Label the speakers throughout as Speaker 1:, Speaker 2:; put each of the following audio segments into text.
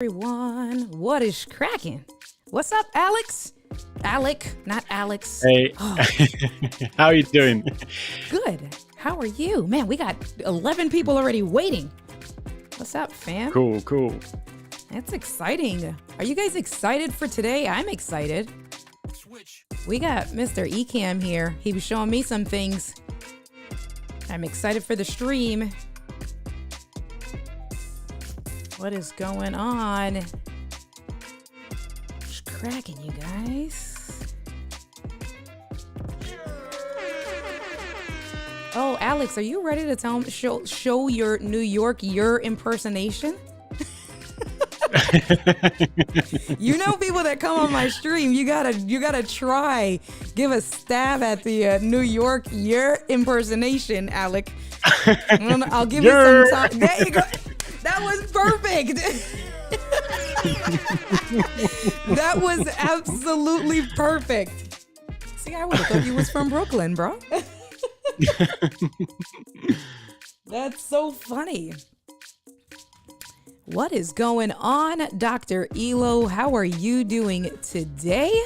Speaker 1: Everyone, what is cracking? What's up, Alex? Alec, not Alex.
Speaker 2: Hey,
Speaker 1: Oh,
Speaker 2: how are you doing?
Speaker 1: good. How are you? Man, we got 11 people already waiting. What's up, fam?
Speaker 2: Cool.
Speaker 1: That's exciting. Are you guys excited for today? I'm excited. We got Mr. Ecamm here. He was showing me some things. I'm excited for the stream. What is going on? It's cracking, you guys. Oh, Alex, are you ready to show your New York impersonation? You know, people that come on my stream, you gotta try, give a stab at the New York impersonation, Alec. I'll give you some time. There you go. That was perfect. That was absolutely perfect. See, I would have thought you was from Brooklyn, bro. That's so funny. What is going on, Dr. Elo? How are you doing today?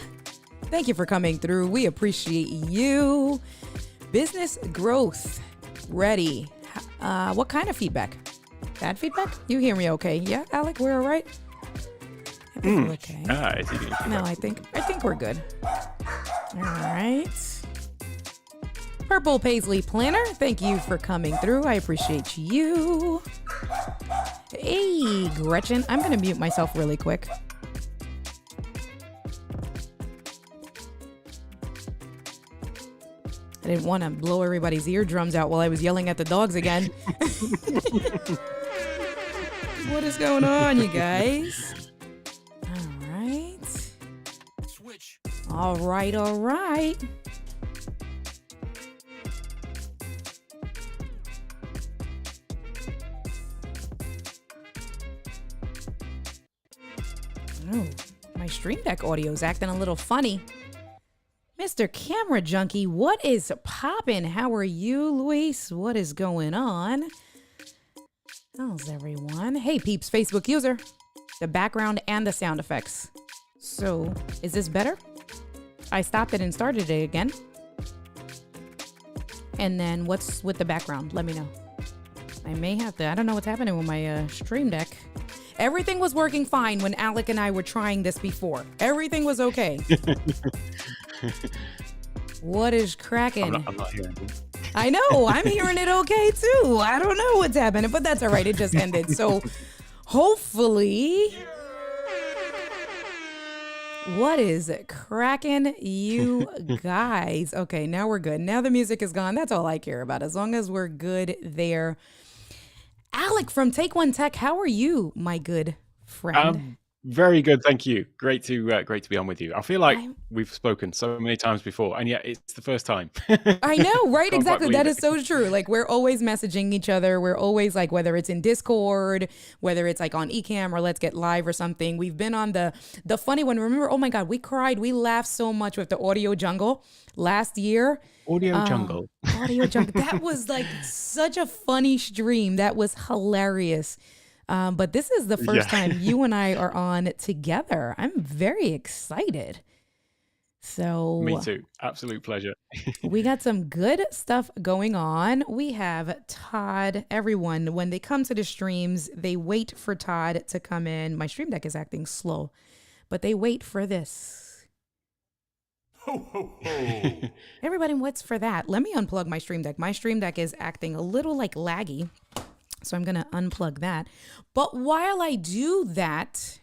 Speaker 1: Thank you for coming through. We appreciate you. Business growth. Ready. What kind of feedback? Bad feedback? You hear me okay? Yeah, Alec, we're all right? I think we're okay. No, I think we're good. All right. Purple Paisley Planner, thank you for coming through. I appreciate you. Hey, Gretchen. I'm going to mute myself really quick. I didn't want to blow everybody's eardrums out while I was yelling at the dogs again. What is going on, you guys? All right. Switch. All right. Oh, my Stream Deck audio is acting a little funny. Mr. Camera Junkie, what is poppin'? How are you, Luis? What is going on? How's everyone? Hey, peeps, Facebook user. The background and the sound effects. So, is this better? I stopped it and started it again. And then what's with the background? Let me know. I may have to, I don't know what's happening with my Stream Deck. Everything was working fine when Alec and I were trying this before. Everything was okay. What is cracking?
Speaker 2: I'm not hearing it.
Speaker 1: I know, I'm hearing it okay too. I don't know what's happening, but that's all right. It just ended. So hopefully, what is cracking, you guys? Okay, now we're good. Now the music is gone. That's all I care about. As long as we're good there. Alec from Take One Tech, how are you, my good friend?
Speaker 2: Very good, thank you. Great to be on with you. I feel like we've spoken so many times before, and yet it's the first time.
Speaker 1: I know, right? Exactly. That is so true. Like, we're always messaging each other. We're always like, whether it's in Discord, whether it's like on Ecamm or Let's Get Live or something. We've been on the funny one. Remember? Oh my God, we cried. We laughed so much with the Audio Jungle last year.
Speaker 2: Audio Jungle.
Speaker 1: That was like such a funny stream. That was hilarious. But this is the first time you and I are on together. I'm very excited. So
Speaker 2: Me too. Absolute pleasure.
Speaker 1: we got some good stuff going on. We have Todd. Everyone, when they come to the streams, they wait for Todd to come in. My Stream Deck is acting slow, but they wait for this.
Speaker 3: Ho, ho, ho.
Speaker 1: Everybody, what's for that? Let me unplug my Stream Deck. My Stream Deck is acting a little like laggy. So I'm going to unplug that. But while I do that,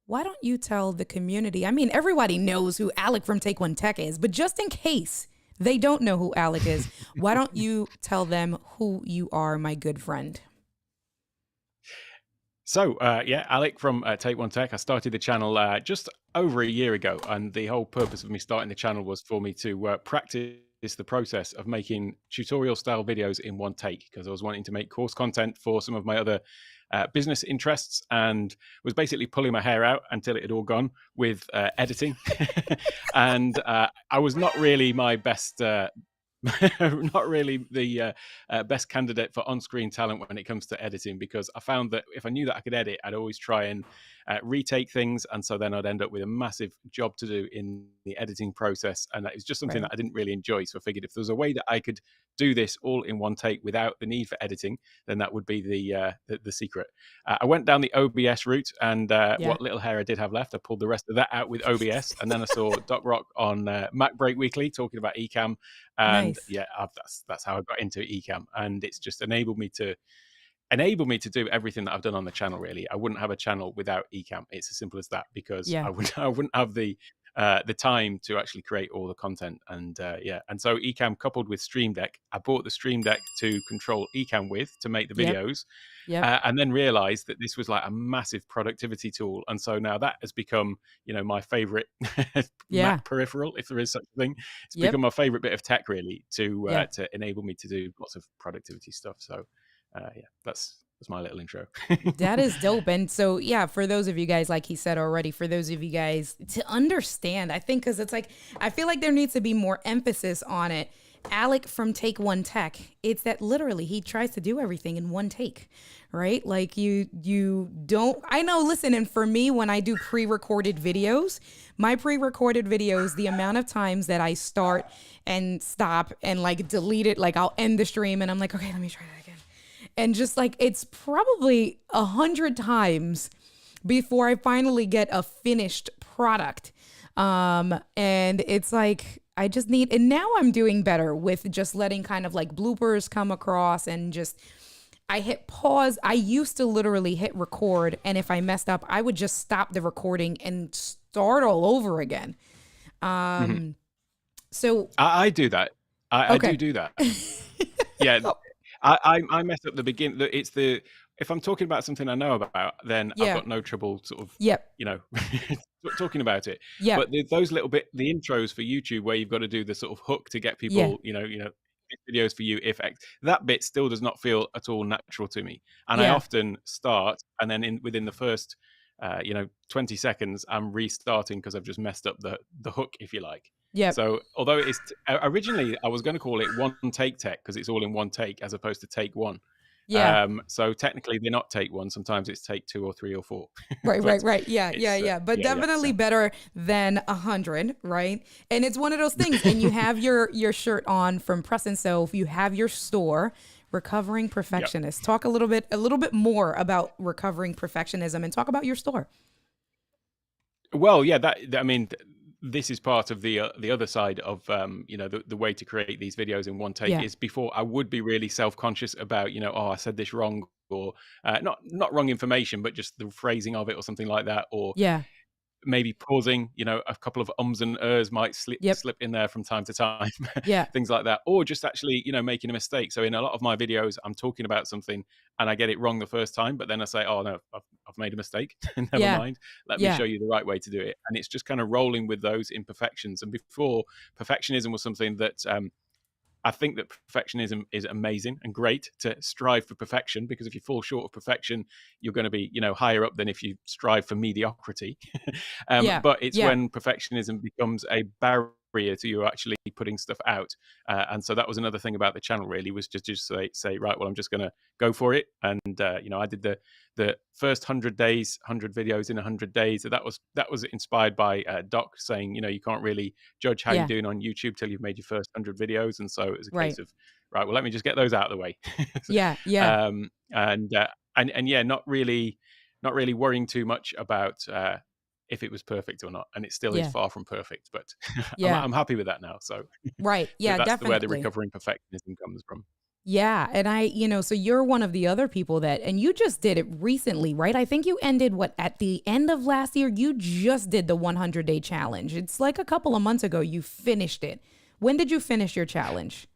Speaker 1: why don't you tell the community? I mean, everybody knows who Alec from Take One Tech is, but just in case they don't know who Alec is, why don't you tell them who you are, my good friend?
Speaker 2: So, Alec from Take One Tech. I started the channel just over a year ago, and the whole purpose of me starting the channel was for me to practice the process of making tutorial style videos in one take, because I was wanting to make course content for some of my other business interests, and was basically pulling my hair out until it had all gone with editing. And I was not really my best not really the best candidate for on-screen talent when it comes to editing, because I found that if I knew that I could edit, I'd always try and retake things. And so then I'd end up with a massive job to do in the editing process. And that is just something that I didn't really enjoy. So I figured if there was a way that I could do this all in one take without the need for editing, then that would be the secret. I went down the OBS route, and what little hair I did have left, I pulled the rest of that out with OBS. And then I saw Doc Rock on Mac Break Weekly talking about Ecamm. And that's how I got into Ecamm. And it's just enabled me to do everything that I've done on the channel. Really, I wouldn't have a channel without Ecamm. It's as simple as that, because I wouldn't have the time to actually create all the content. And and so Ecamm coupled with Stream Deck, I bought the Stream Deck to control Ecamm with, to make the videos, and then realized that this was like a massive productivity tool. And so now that has become, my favorite Mac peripheral, if there is such a thing. It's become my favorite bit of tech, really, to enable me to do lots of productivity stuff. So that's my little intro.
Speaker 1: That is dope. And so, for those of you guys, like he said already, for those of you guys to understand, I think, because it's like, I feel like there needs to be more emphasis on it. Alec from Take One Tech, it's that literally he tries to do everything in one take, right? Like you don't, I know, listen, and for me, when I do pre-recorded videos, the amount of times that I start and stop and like delete it, like I'll end the stream and I'm like, okay, let me try that again. And just like, it's probably 100 times before I finally get a finished product. And it's like, I just need, and now I'm doing better with just letting kind of like bloopers come across, and just, I hit pause. I used to literally hit record, and if I messed up, I would just stop the recording and start all over again. So
Speaker 2: I do that. I do that. Yeah. I mess up the beginning. If I'm talking about something I know about, then I've got no trouble sort of, talking about it. Yeah. But those little the intros for YouTube, where you've got to do the sort of hook to get people, videos for you, that bit still does not feel at all natural to me. And I often start, and then within the first, 20 seconds, I'm restarting because I've just messed up the hook, if you like. Yeah. So although it's originally I was going to call it one take tech, because it's all in one take as opposed to take one. Yeah. So technically they're not take one. Sometimes it's take 2 or 3 or 4.
Speaker 1: Right. Yeah. But definitely better than 100, right? And it's one of those things. And you have your shirt on from Press and Sew. If you have your store, Recovering Perfectionist. Talk a little bit more about recovering perfectionism, and talk about your store.
Speaker 2: Well, this is part of the other side of the way to create these videos in one take. Is before I would be really self-conscious about I said this wrong, or not wrong information, but just the phrasing of it or something like that, or maybe pausing, a couple of ums and ers might slip in there from time to time. Things like that, or just actually making a mistake. So in a lot of my videos, I'm talking about something and I get it wrong the first time, but then I say, oh no, I've made a mistake. Never mind, let me show you the right way to do it. And it's just kind of rolling with those imperfections. And before, perfectionism was something that I think that perfectionism is amazing and great, to strive for perfection, because if you fall short of perfection, you're going to be, higher up than if you strive for mediocrity. But it's when perfectionism becomes a barrier to you actually putting stuff out. And so that was another thing about the channel, really, was just say, right, well, I'm just going to go for it. And, I did the first 100 days, 100 videos in 100 days. That was inspired by Doc saying, you can't really judge how you're doing on YouTube till you've made your first 100 videos. And so it was a case of, right, well, let me just get those out of the way. Not really worrying too much about if it was perfect or not. And it still is far from perfect, but I'm happy with that now. So
Speaker 1: that's
Speaker 2: definitely where the recovering perfectionism comes from.
Speaker 1: Yeah. And so you're one of the other people and you just did it recently, right? I think you ended at the end of last year, you just did the 100-day challenge. It's like a couple of months ago, you finished it. When did you finish your challenge?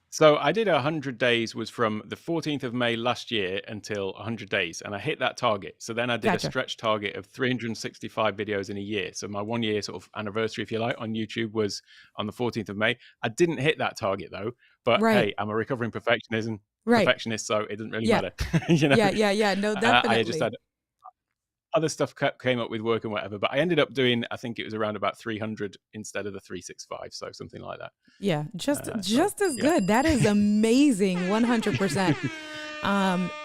Speaker 2: So I did 100 days, was from the 14th of May last year until 100 days. And I hit that target. So then I did a stretch target of 365 videos in a year. So my 1 year sort of anniversary, if you like, on YouTube was on the 14th of May. I didn't hit that target though, but hey, I'm a recovering perfectionist, so it doesn't really matter.
Speaker 1: Yeah. No, definitely.
Speaker 2: I just had other stuff came up with work and whatever, but I ended up doing, I think it was around about 300 instead of the 365. So something like that.
Speaker 1: Yeah. Just as good. That is amazing. 100%.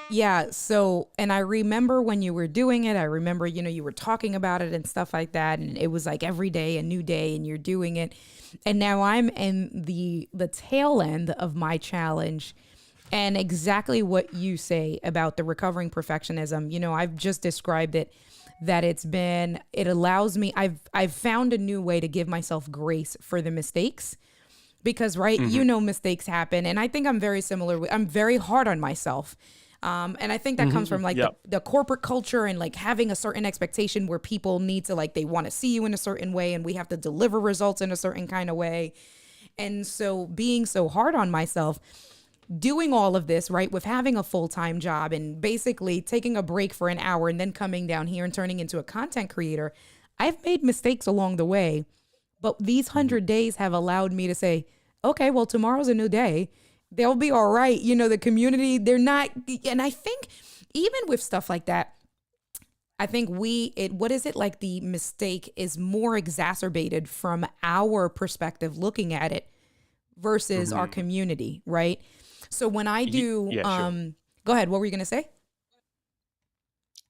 Speaker 1: Yeah, so and I remember when you were doing it, I remember, you were talking about it and stuff like that, and it was like every day a new day and you're doing it. And now I'm in the tail end of my challenge. And exactly what you say about the recovering perfectionism, I've just described it, that it allows me, I've found a new way to give myself grace for the mistakes, because right,
Speaker 2: Hmm.
Speaker 1: mistakes happen, and I think I'm very similar. I'm very hard on myself, and I think that comes
Speaker 2: Hmm.
Speaker 1: from like
Speaker 2: Yeah.
Speaker 1: the corporate culture and like having a certain expectation where people need to, like, they want to see you in a certain way, and we have to deliver results in a certain kind of way. And so being so hard on myself, doing all of this, right, with having a full-time job and basically taking a break for an hour and then coming down here and turning into a content creator, I've made mistakes along the way. But these
Speaker 2: Hmm.
Speaker 1: 100 days have allowed me to say, okay, well, tomorrow's a new day. They'll be all right. The community, they're not. And I think even with stuff like that, I think what is it, like, the mistake is more exacerbated from our perspective looking at it versus our
Speaker 2: Hmm.
Speaker 1: community, right? So when I do,
Speaker 2: Yeah, sure.
Speaker 1: go ahead, what were you going to say?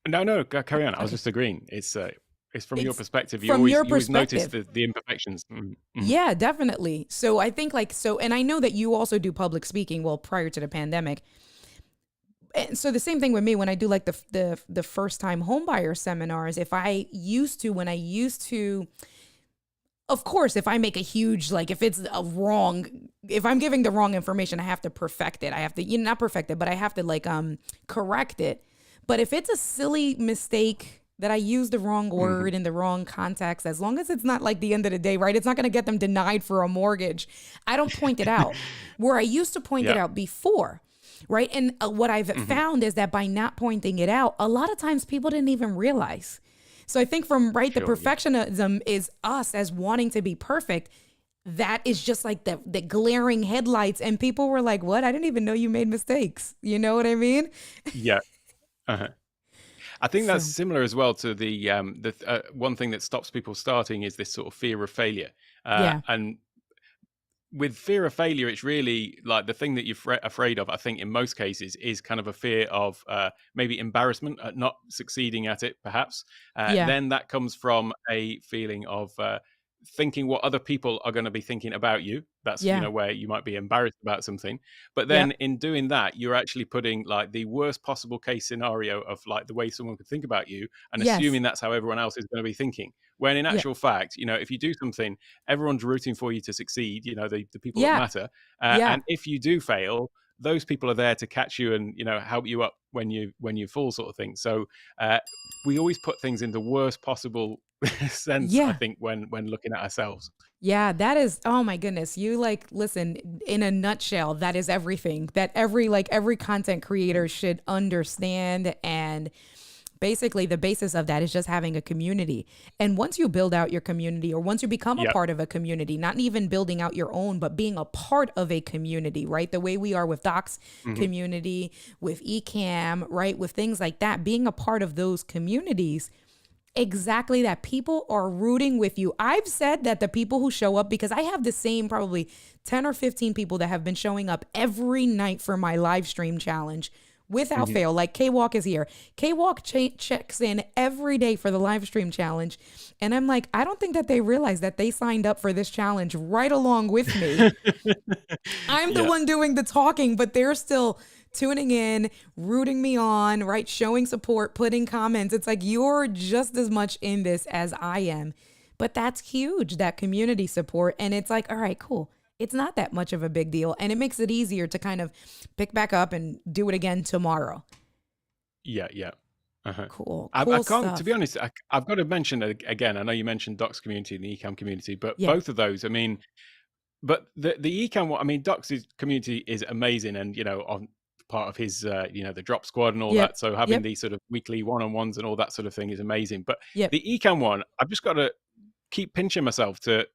Speaker 2: No, no, carry on. I was
Speaker 1: Okay.
Speaker 2: just agreeing. It's from your
Speaker 1: It's
Speaker 2: perspective. You
Speaker 1: from
Speaker 2: always
Speaker 1: your
Speaker 2: you always notice
Speaker 1: perspective.
Speaker 2: the imperfections. Mm-hmm.
Speaker 1: Yeah, definitely. So I think, like, and I know that you also do public speaking, well, prior to the pandemic. And so the same thing with me when I do like the first time homebuyer seminars. When I used to, of course, if I make a huge, like, if it's a wrong, if I'm giving the wrong information, I have to perfect it. I have to, not perfect it, but I have to, like, correct it. But if it's a silly mistake that I use the wrong
Speaker 2: Hmm.
Speaker 1: word in the wrong context, as long as it's not like the end of the day, right? It's not going to get them denied for a mortgage. I don't point it out where I used to point it
Speaker 2: Yeah.
Speaker 1: out before. Right. And what I've
Speaker 2: Hmm.
Speaker 1: found is that by not pointing it out, a lot of times people didn't even realize. So I think from, right, the
Speaker 2: Sure. Yeah.
Speaker 1: perfectionism is us as wanting to be perfect. That is just like the glaring headlights. And people were like, what? I didn't even know you made mistakes. You know what I mean?
Speaker 2: Yeah. Uh-huh. I think that's
Speaker 1: So,
Speaker 2: similar as well to the one thing that stops people starting is this sort of fear of failure.
Speaker 1: yeah.
Speaker 2: And with fear of failure, it's really like the thing that you're afraid of. I think in most cases is kind of a fear of maybe embarrassment at not succeeding at it, perhaps.
Speaker 1: Yeah.
Speaker 2: Then that comes from a feeling of thinking what other people are going to be thinking about you. That's
Speaker 1: Yeah.
Speaker 2: where you might be embarrassed about something. But then
Speaker 1: Yep.
Speaker 2: in doing that, you're actually putting like the worst possible case scenario of like the way someone could think about you, and
Speaker 1: Yes.
Speaker 2: assuming that's how everyone else is going to be thinking. When in
Speaker 1: Yeah.
Speaker 2: actual fact, if you do something, everyone's rooting for you to succeed, the people that
Speaker 1: Yeah.
Speaker 2: matter.
Speaker 1: Yeah.
Speaker 2: And if you do fail, those people are there to catch you and help you up when you fall, sort of thing. So we always put things in the worst possible sense, I
Speaker 1: Yeah.
Speaker 2: think, when looking at ourselves.
Speaker 1: Yeah, that is, oh my goodness. You, like, listen, in a nutshell, that is everything that every content creator should understand. And basically the basis of that is just having a community. And once you build out your community, or once you become a
Speaker 2: Yep.
Speaker 1: part of a community, not even building out your own, but being a part of a community, right? The way we are with Doc's
Speaker 2: Hmm.
Speaker 1: community, with Ecamm, right? With things like that, being a part of those communities, exactly, that people are rooting with you. I've said that the people who show up, because I have the same probably 10 or 15 people that have been showing up every night for my live stream challenge without
Speaker 2: Hmm.
Speaker 1: fail. Like, K Walk is here. K Walk checks in every day for the live stream challenge. And I'm like, I don't think that they realize that they signed up for this challenge right along with me. I'm the
Speaker 2: Yeah.
Speaker 1: one doing the talking, but they're still tuning in, rooting me on, right? Showing support, putting comments. It's like, you're just as much in this as I am. But that's huge, that community support. And it's like, all right, cool. It's not that much of a big deal. And it makes it easier to kind of pick back up and do it again tomorrow.
Speaker 2: Yeah. Yeah. Uh-huh.
Speaker 1: Cool,
Speaker 2: I
Speaker 1: cool
Speaker 2: can't, to be
Speaker 1: stuff.
Speaker 2: honest. I've got to mention again. I know you mentioned Doc's community and the Ecam community, but
Speaker 1: Yeah.
Speaker 2: both of those, I mean, but the Ecam one, I mean, Doc's community is amazing, and on part of his, the drop squad and all
Speaker 1: Yep.
Speaker 2: that. So having
Speaker 1: Yep.
Speaker 2: these sort of weekly one-on-ones and all that sort of thing is amazing. But
Speaker 1: Yep.
Speaker 2: the Ecam one, I've just got to keep pinching myself to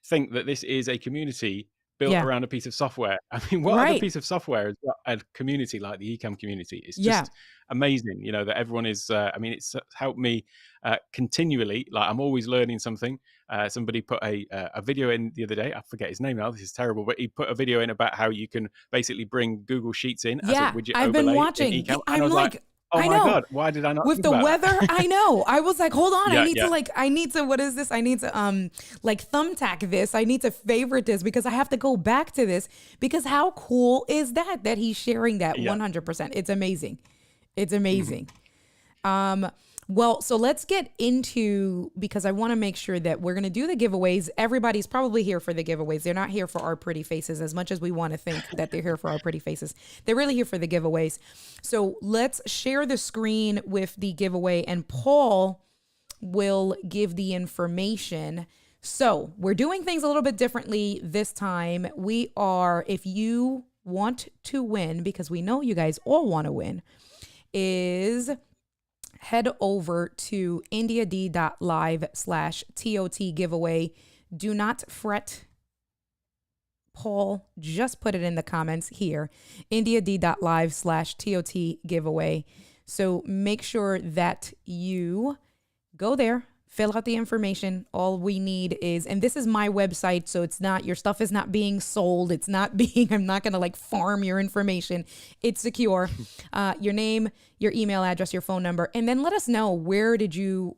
Speaker 2: think that this is a community built
Speaker 1: Yeah.
Speaker 2: around a piece of software. I mean, what other
Speaker 1: Right.
Speaker 2: piece of software has got a community like the Ecamm community? It's
Speaker 1: Yeah.
Speaker 2: just amazing, that everyone is. I mean, it's helped me continually. Like I'm always learning something. Somebody put a video in the other day. I forget his name now. This is terrible, but he put a video in about how you can basically bring Google Sheets in as a
Speaker 1: Yeah.
Speaker 2: widget
Speaker 1: I've been
Speaker 2: overlay in
Speaker 1: watching.
Speaker 2: Ecamm, and I
Speaker 1: I'm
Speaker 2: was like,
Speaker 1: like,
Speaker 2: oh
Speaker 1: I
Speaker 2: my
Speaker 1: know.
Speaker 2: god, why did I not
Speaker 1: With
Speaker 2: think
Speaker 1: the
Speaker 2: about
Speaker 1: weather,
Speaker 2: that?
Speaker 1: I know. I was like, hold on.
Speaker 2: Yeah,
Speaker 1: I need to, what is this? I need to, like thumbtack this. I need to favorite this because I have to go back to this because how cool is that he's sharing that
Speaker 2: yeah.
Speaker 1: 100%. It's amazing. It's
Speaker 2: Mhm.
Speaker 1: amazing. Well, so let's get into, because I want to make sure that we're going to do the giveaways. Everybody's probably here for the giveaways. They're not here for our pretty faces as much as we want to think that they're here for our pretty faces. They're really here for the giveaways. So let's share the screen with the giveaway and Paul will give the information. So we're doing things a little bit differently this time. If you want to win, because we know you guys all want to win, is head over to indiad.live/TOT giveaway. Do not fret. Paul just put it in the comments here. indiad.live/TOT giveaway. So make sure that you go there, fill out the information. All we need is, and this is my website, so it's not, your stuff is not being sold. It's not being, I'm not going to like farm your information. It's secure. Your name, your email address, your phone number, and then let us know, where did you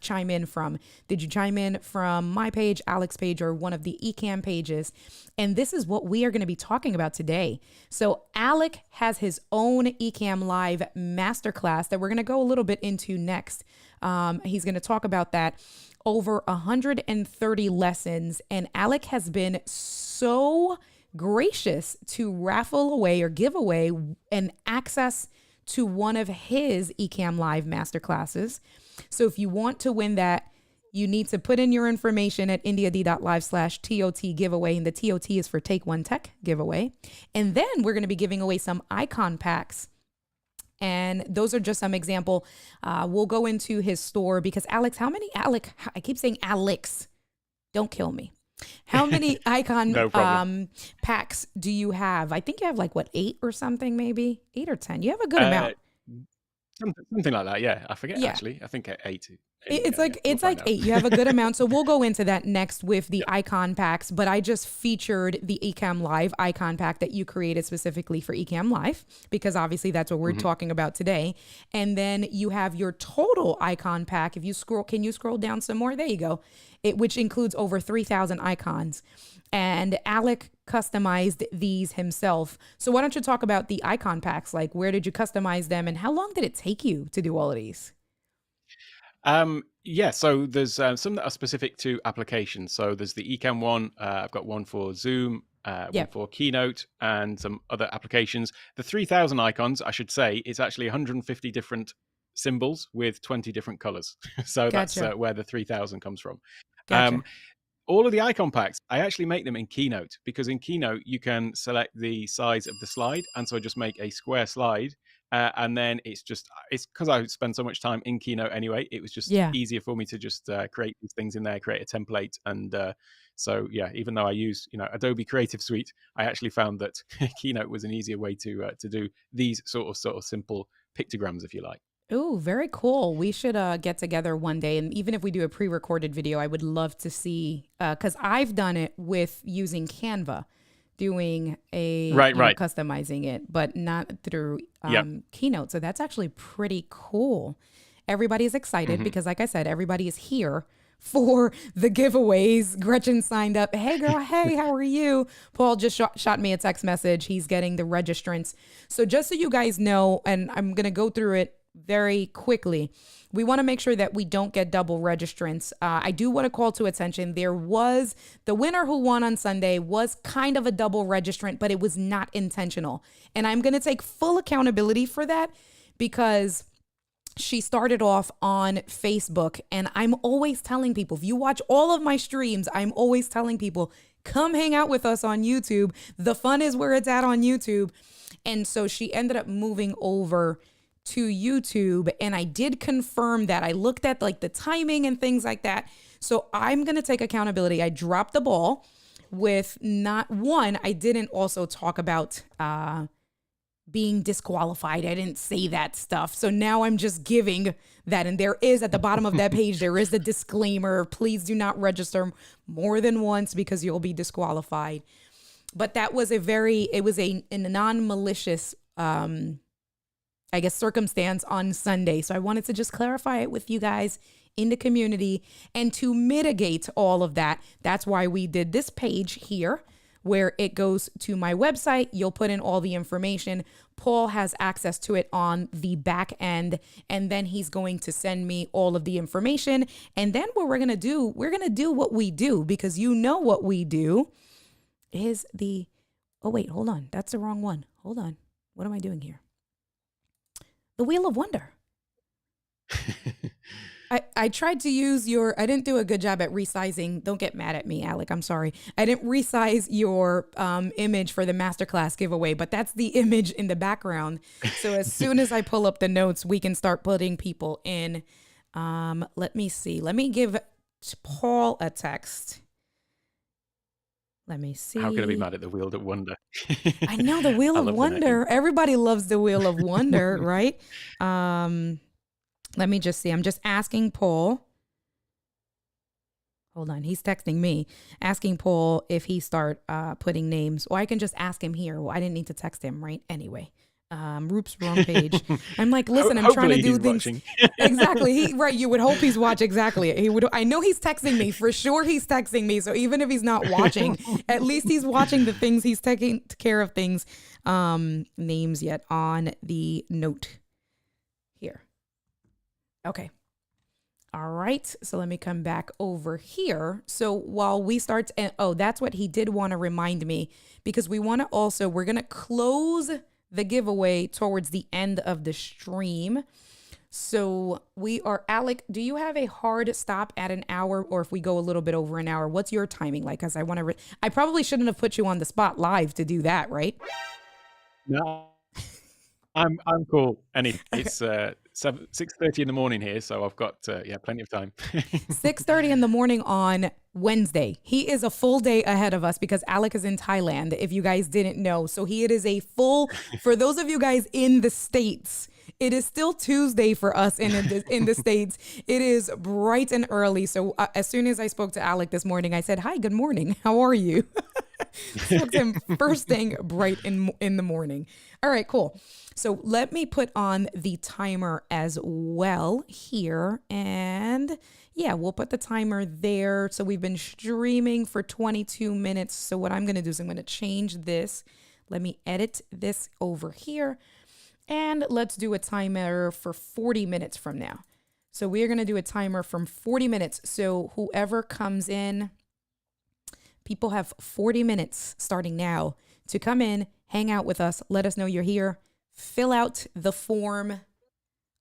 Speaker 1: chime in from? Did you chime in from my page, Alec's page, or one of the Ecamm pages? And this is what we are going to be talking about today. So Alec has his own Ecamm Live masterclass that we're going to go a little bit into next. He's going to talk about that. Over 130 lessons. And Alec has been so gracious to raffle away or give away an access to one of his Ecamm Live masterclasses. So if you want to win that, you need to put in your information at indiad.live/TOT giveaway. And the TOT is for Take One Tech giveaway. And then we're going to be giving away some icon packs. And those are just some example. We'll go into his store because Alec, I keep saying Alex. Don't kill me. How many icon
Speaker 2: No problem.
Speaker 1: packs do you have? I think you have 8 or something, maybe 8 or 10. You have a good amount.
Speaker 2: Something like that. Yeah, I forget
Speaker 1: Yeah.
Speaker 2: actually. I think 8.
Speaker 1: It's
Speaker 2: Yeah,
Speaker 1: like
Speaker 2: we'll
Speaker 1: it's like
Speaker 2: find out.
Speaker 1: 8. You have a good amount. So we'll go into that next with the icon packs. But I just featured the Ecamm Live icon pack that you created specifically for Ecamm Live, because obviously that's what we're talking about today. And then you have your total icon pack. If you scroll, can you scroll down some more? There you go. Which includes over 3,000 icons. And Alec customized these himself. So why don't you talk about the icon packs? Like, where did you customize them and how long did it take you to do all of these?
Speaker 2: Yeah, so there's some that are specific to applications. So there's the Ecamm one. I've got one for Zoom, one
Speaker 1: Yep.
Speaker 2: for Keynote, and some other applications. The 3,000 icons, I should say, is actually 150 different symbols with 20 different colors. So that's
Speaker 1: Gotcha.
Speaker 2: where the 3,000 comes from.
Speaker 1: Gotcha.
Speaker 2: All of the icon packs, I actually make them in Keynote, because in Keynote you can select the size of the slide, and so I just make a square slide, and then it's because I spend so much time in Keynote anyway. It was just
Speaker 1: Yeah.
Speaker 2: easier for me to just create these things in there, create a template, and so yeah. Even though I use Adobe Creative Suite, I actually found that Keynote was an easier way to do these sort of simple pictograms, if you like.
Speaker 1: Oh, very cool. We should get together one day. And even if we do a pre-recorded video, I would love to see, because I've done it with using Canva, doing customizing it, but not through Keynote. So that's actually pretty cool. Everybody's excited because, like I said, everybody is here for the giveaways. Gretchen signed up. Hey, girl. Hey, how are you? Paul just shot me a text message. He's getting the registrants. So just so you guys know, and I'm going to go through it very quickly. We want to make sure that we don't get double registrants. I do want to call to attention. There was the winner who won on Sunday was kind of a double registrant, but it was not intentional. And I'm going to take full accountability for that because she started off on Facebook. And I'm always telling people, if you watch all of my streams, I'm always telling people, come hang out with us on YouTube. The fun is where it's at on YouTube. And so she ended up moving over to YouTube, and I did confirm that. I looked at the timing and things like that. So I'm going to take accountability. I dropped the ball. with not one, I didn't also talk about being disqualified. I didn't say that stuff. So now I'm just giving that. And there is at the bottom of that page, there is a disclaimer. Please do not register more than once because you'll be disqualified. But that was it was a non-malicious, I guess, circumstance on Sunday. So I wanted to just clarify it with you guys in the community. And to mitigate all of that, that's why we did this page here, where it goes to my website. You'll put in all the information. Paul has access to it on the back end, and then he's going to send me all of the information. And then what we're going to do what we do, because you know what we do is oh wait, hold on. That's the wrong one. Hold on. What am I doing here? The Wheel of Wonder. I tried to use I didn't do a good job at resizing. Don't get mad at me, Alec. I'm sorry. I didn't resize your image for the masterclass giveaway, but that's the image in the background. So as soon as I pull up the notes, we can start putting people in. Let me see. Let me give Paul a text. Let me see.
Speaker 2: How can I be mad at the Wheel of Wonder?
Speaker 1: I know the Wheel of Wonder. Everybody loves the Wheel of Wonder, right? Let me just see. I'm just asking Paul. Hold on. He's texting me, asking Paul if he start putting names. Or I can just ask him here. Well, I didn't need to text him, right? Anyway. Roop's wrong page. I'm like, listen, I'm trying to do things. Exactly. Right. You would hope he's watching. Exactly. He would. I know he's texting me for sure. He's texting me. So even if he's not watching, at least he's watching the things. He's taking care of things. Names yet on the note here. Okay. All right. So let me come back over here. So while we start, that's what he did want to remind me, because we're going to close the giveaway towards the end of the stream. So Alec, do you have a hard stop at an hour, or if we go a little bit over an hour, what's your timing like? Because I probably shouldn't have put you on the spot live to do that, right?
Speaker 2: No, I'm cool. It's 6:30 in the morning here, so I've got plenty of time.
Speaker 1: 6:30 in the morning on Wednesday. He is a full day ahead of us because Alec is in Thailand, if you guys didn't know. So it is a full, for those of you guys in the States, it is still Tuesday for us in the States. It is bright and early. So as soon as I spoke to Alec this morning, I said, "Hi, good morning. How are you?" Spoke to him first thing bright in the morning. All right, cool. So let me put on the timer as well here. And yeah, we'll put the timer there. So we've been streaming for 22 minutes. So what I'm going to do is I'm going to change this. Let me edit this over here. And let's do a timer for 40 minutes from now. So we're going to do a timer from 40 minutes. So whoever comes in, people have 40 minutes starting now to come in, hang out with us, let us know you're here, fill out the form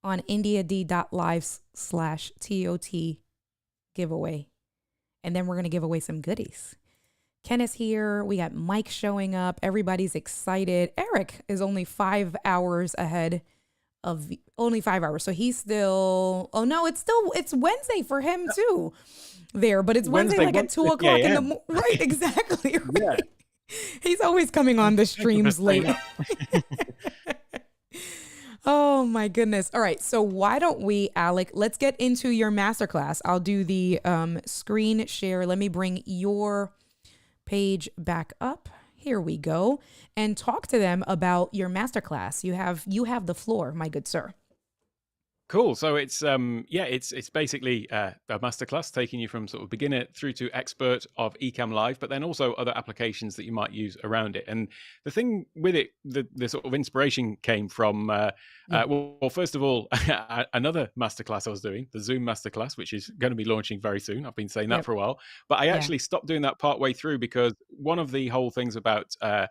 Speaker 1: on indiad.live/TOT giveaway. And then we're going to give away some goodies. Ken is here. We got Mike showing up. Everybody's excited. Eric is only 5 hours ahead of only 5 hours. So he's still, it's Wednesday for him too there, but it's Wednesday like at 2 o'clock in the morning. Right, exactly. Right. Yeah. He's always coming on the streams late. Oh my goodness. All right. So why don't we, Alec, let's get into your masterclass. I'll do the screen share. Let me bring your page back up. Here we go. And talk to them about your masterclass. You have the floor, my good sir.
Speaker 2: Cool. So it's basically a masterclass taking you from sort of beginner through to expert of Ecamm Live, but then also other applications that you might use around it. And the thing with it, the sort of inspiration came from, well, first of all, another masterclass I was doing, the Zoom masterclass, which is going to be launching very soon. I've been saying that for a while, but I actually stopped doing that partway through because one of the whole things about the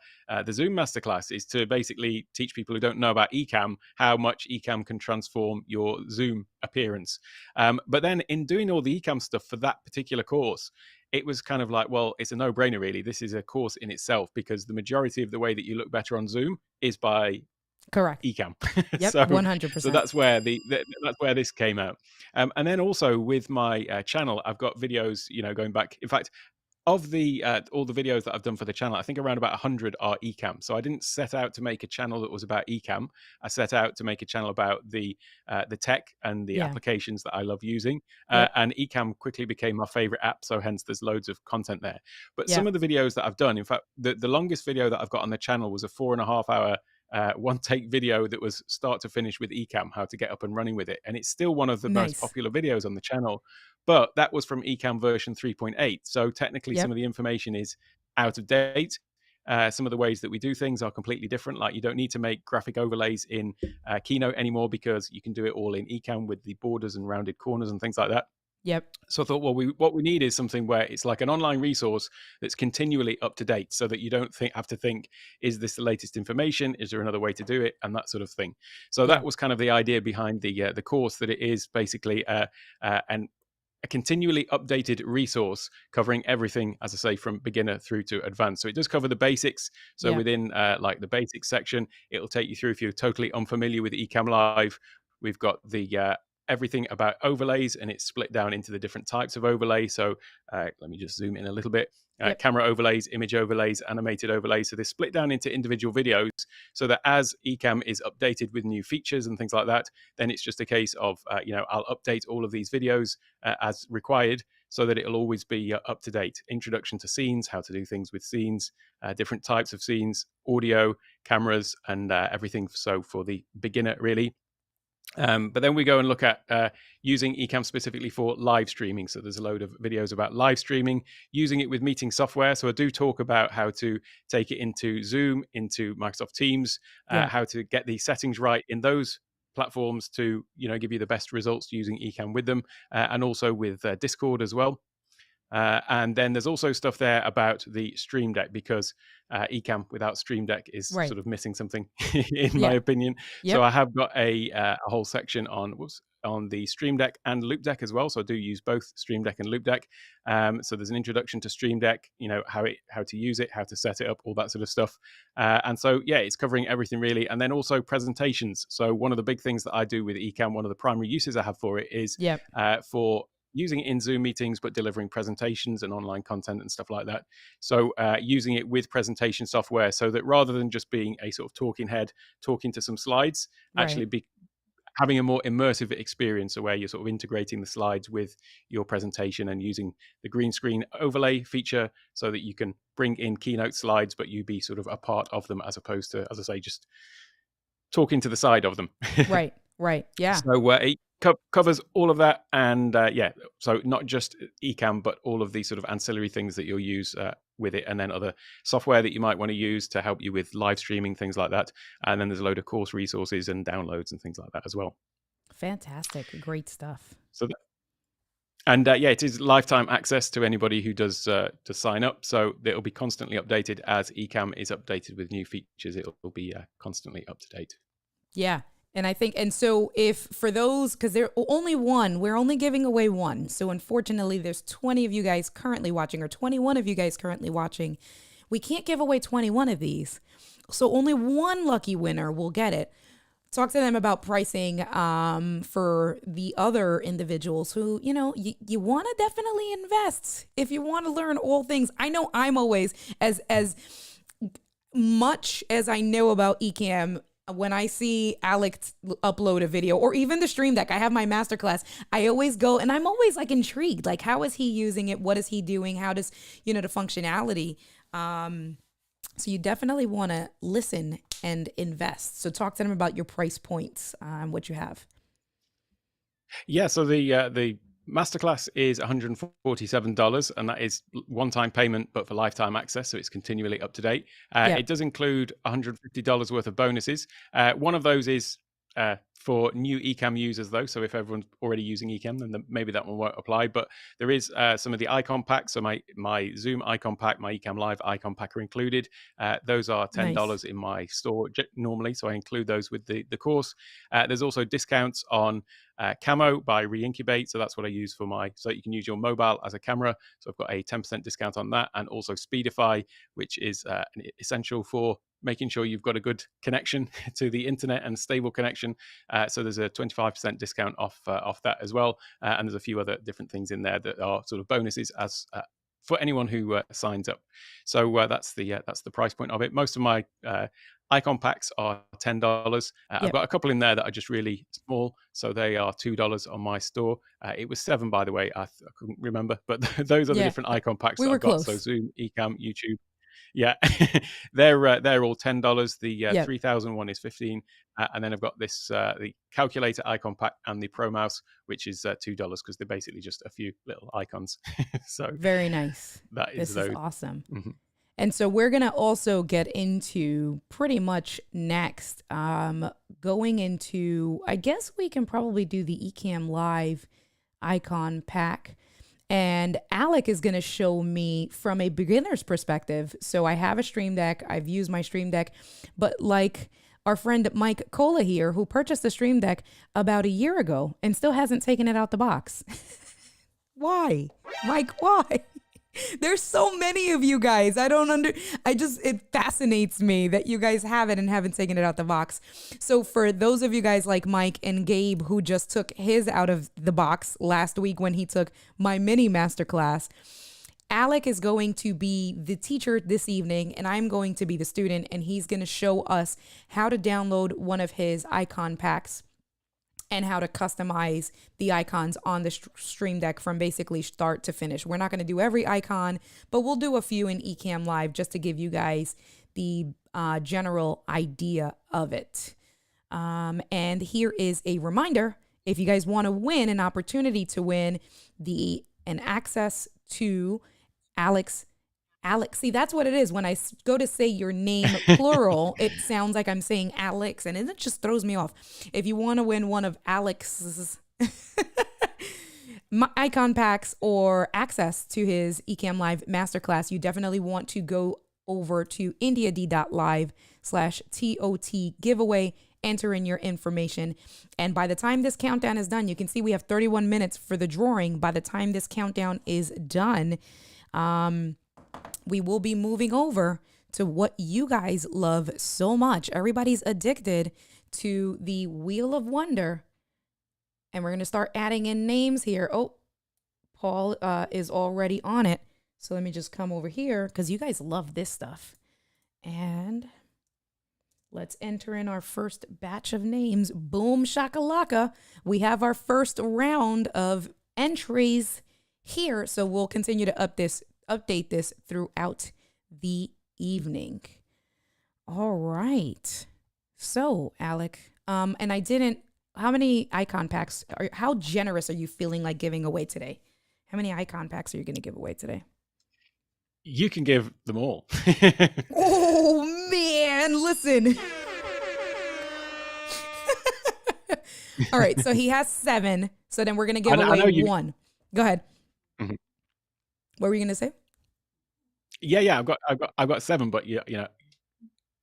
Speaker 2: Zoom masterclass is to basically teach people who don't know about Ecamm how much Ecamm can transform your Zoom appearance. But then in doing all the Ecamm stuff for that particular course, it was kind of like, well, it's a no-brainer really. This is a course in itself because the majority of the way that you look better on Zoom is by Ecamm.
Speaker 1: Yep, 100%.
Speaker 2: So that's where that's where this came out. And then also with my channel, I've got videos, going back. In fact, of the all the videos that I've done for the channel, I think around about 100 are Ecamm. So I didn't set out to make a channel that was about Ecamm. I set out to make a channel about the tech and the
Speaker 1: Yeah.
Speaker 2: applications that I love using.
Speaker 1: Yep.
Speaker 2: And Ecamm quickly became my favorite app. So hence there's loads of content there. But some
Speaker 1: Yep.
Speaker 2: of the videos that I've done, in fact, the longest video that I've got on the channel was a 4.5 hour one take video that was start to finish with Ecamm, how to get up and running with it. And it's still one of the most
Speaker 1: Nice.
Speaker 2: popular videos on the channel. But that was from Ecamm version 3.8. So technically, some
Speaker 1: Yep.
Speaker 2: of the information is out of date. Some of the ways that we do things are completely different. Like you don't need to make graphic overlays in Keynote anymore because you can do it all in Ecamm with the borders and rounded corners and things like that.
Speaker 1: Yep.
Speaker 2: So I thought, well, what we need is something where it's like an online resource that's continually up to date, so that you don't have to think, is this the latest information? Is there another way to do it? And that sort of thing. So
Speaker 1: Yeah.
Speaker 2: that was kind of the idea behind the course, that it is basically a continually updated resource covering everything, as I say, from beginner through to advanced. So it does cover the basics. So
Speaker 1: Yeah.
Speaker 2: within like the basics section, it'll take you through, if you're totally unfamiliar with Ecamm Live, we've got the everything about overlays, and it's split down into the different types of overlay. So let me just zoom in a little bit.
Speaker 1: Yep.
Speaker 2: Camera overlays, image overlays, animated overlays. So they're split down into individual videos, so that as Ecamm is updated with new features and things like that, then it's just a case of, I'll update all of these videos as required, so that it'll always be up to date. Introduction to scenes, how to do things with scenes, different types of scenes, audio, cameras, and everything. So for the beginner, really. But then we go and look at using Ecamm specifically for live streaming. So there's a load of videos about live streaming, using it with meeting software. So I do talk about how to take it into Zoom, into Microsoft Teams,
Speaker 1: Yeah.
Speaker 2: how to get the settings right in those platforms to give you the best results using Ecamm with them, and also with Discord as well. And then there's also stuff there about the Stream Deck, because Ecamm without Stream Deck is
Speaker 1: Right.
Speaker 2: sort of missing something, in my
Speaker 1: Yeah.
Speaker 2: opinion. So
Speaker 1: Yep.
Speaker 2: I have got a whole section on the Stream Deck and Loupedeck as well. So I do use both Stream Deck and Loupedeck. So there's an introduction to Stream Deck, how to use it, how to set it up, all that sort of stuff. And so yeah, it's covering everything really. And then also presentations. So one of the big things that I do with Ecamm, one of the primary uses I have for it is
Speaker 1: Yep.
Speaker 2: for using it in Zoom meetings, but delivering presentations and online content and stuff like that. So using it with presentation software, so that rather than just being a sort of talking head, talking to some slides, actually
Speaker 1: Right.
Speaker 2: having a more immersive experience, where you're sort of integrating the slides with your presentation and using the green screen overlay feature, so that you can bring in Keynote slides, but you be sort of a part of them, as opposed to, as I say, just talking to the side of them.
Speaker 1: Right. Right. Yeah.
Speaker 2: So it covers all of that, and so not just Ecamm, but all of these sort of ancillary things that you'll use with it, and then other software that you might want to use to help you with live streaming, things like that. And then there's a load of course resources and downloads and things like that as well.
Speaker 1: Fantastic. Great stuff.
Speaker 2: So and it is lifetime access to anybody who does to sign up. So it'll be constantly updated as Ecamm is updated with new features. It will be constantly up to date.
Speaker 1: Yeah. And I think, and so if for those, because they're only one, we're only giving away one. So unfortunately, there's 20 of you guys currently watching, or 21 of you guys currently watching. We can't give away 21 of these. So only one lucky winner will get it. Talk to them about pricing for the other individuals who, you want to definitely invest if you want to learn all things. I know I'm always, as much as I know about Ecamm, when I see Alec upload a video, or even the Stream Deck, I have my masterclass, I always go and I'm always like intrigued, like how is he using it? What is he doing? How does, the functionality? So you definitely want to listen and invest. So talk to them about your price points, what you have.
Speaker 2: Yeah, so the masterclass is $147, and that is one-time payment, but for lifetime access, so it's continually up to date.
Speaker 1: Yeah.
Speaker 2: It does include $150 worth of bonuses. One of those is for new Ecamm users, though. So if everyone's already using Ecamm, then maybe that one won't apply. But there is some of the icon packs. So my Zoom icon pack, my Ecamm Live icon pack are included. Those are $10
Speaker 1: Nice.
Speaker 2: in my store normally, so I include those with the course. There's also discounts on Camo by Reincubate. So that's what I use so you can use your mobile as a camera. So I've got a 10% discount on that, and also Speedify, which is essential for making sure you've got a good connection to the internet and stable connection. So there's a 25% discount off that as well. And there's a few other different things in there that are sort of bonuses as for anyone who signs up. So that's the price point of it. Most of my icon packs are $10. I've
Speaker 1: Yep.
Speaker 2: got a couple in there that are just really small, so they are $2 on my store. It was $7, by the way. I couldn't remember, but those are the
Speaker 1: Yeah.
Speaker 2: different icon packs
Speaker 1: We
Speaker 2: that
Speaker 1: were
Speaker 2: I've got. So
Speaker 1: close.
Speaker 2: Zoom, Ecamm, YouTube. Yeah, they're all $10. The
Speaker 1: Yep.
Speaker 2: 3000 one is 15, and then I've got this the calculator icon pack and the Pro Mouse, which is $2 because they're basically just a few little icons. So
Speaker 1: Very nice.
Speaker 2: that is
Speaker 1: This is
Speaker 2: those.
Speaker 1: awesome.
Speaker 2: Mhm.
Speaker 1: And so we're going to also get into pretty much next, going into, I guess we can probably do the Ecamm Live icon pack. And Alec is going to show me from a beginner's perspective. So I have a Stream Deck. I've used my Stream Deck, but like our friend Mike Cola here, who purchased the Stream Deck about a year ago and still hasn't taken it out the box. Why? Mike, why? There's so many of you guys. It fascinates me that you guys have it and haven't taken it out the box. So for those of you guys like Mike and Gabe who just took his out of the box last week when he took my mini masterclass, Alec is going to be the teacher this evening and I'm going to be the student, and he's going to show us how to download one of his icon packs and how to customize the icons on the Stream Deck from basically start to finish. We're not going to do every icon, but we'll do a few in Ecamm Live just to give you guys the general idea of it. And here is a reminder: if you guys want to win an opportunity to win an access to Alex, see, that's what it is. When I go to say your name plural, it sounds like I'm saying Alex, and it just throws me off. If you want to win one of Alex's icon packs or access to his Ecamm Live Masterclass, you definitely want to go over to indiad.live/TOT giveaway, enter in your information. And by the time this countdown is done, you can see we have 31 minutes for the drawing. By the time this countdown is done, we will be moving over to what you guys love so much. Everybody's addicted to the Wheel of Wonder. And we're going to start adding in names here. Oh, Paul is already on it. So let me just come over here because you guys love this stuff. And let's enter in our first batch of names. Boom shakalaka. We have our first round of entries here. So we'll continue to update this throughout the evening. All right. So, Alec, and how many icon packs, how generous are you feeling like giving away today? How many icon packs are you going to give away today?
Speaker 2: You can give them all.
Speaker 1: Oh, man, listen. All right, so he has 7. So then we're going to give away 1. Go ahead.
Speaker 2: Mhm.
Speaker 1: What were you going to say?
Speaker 2: Yeah. I've got 7, but you know,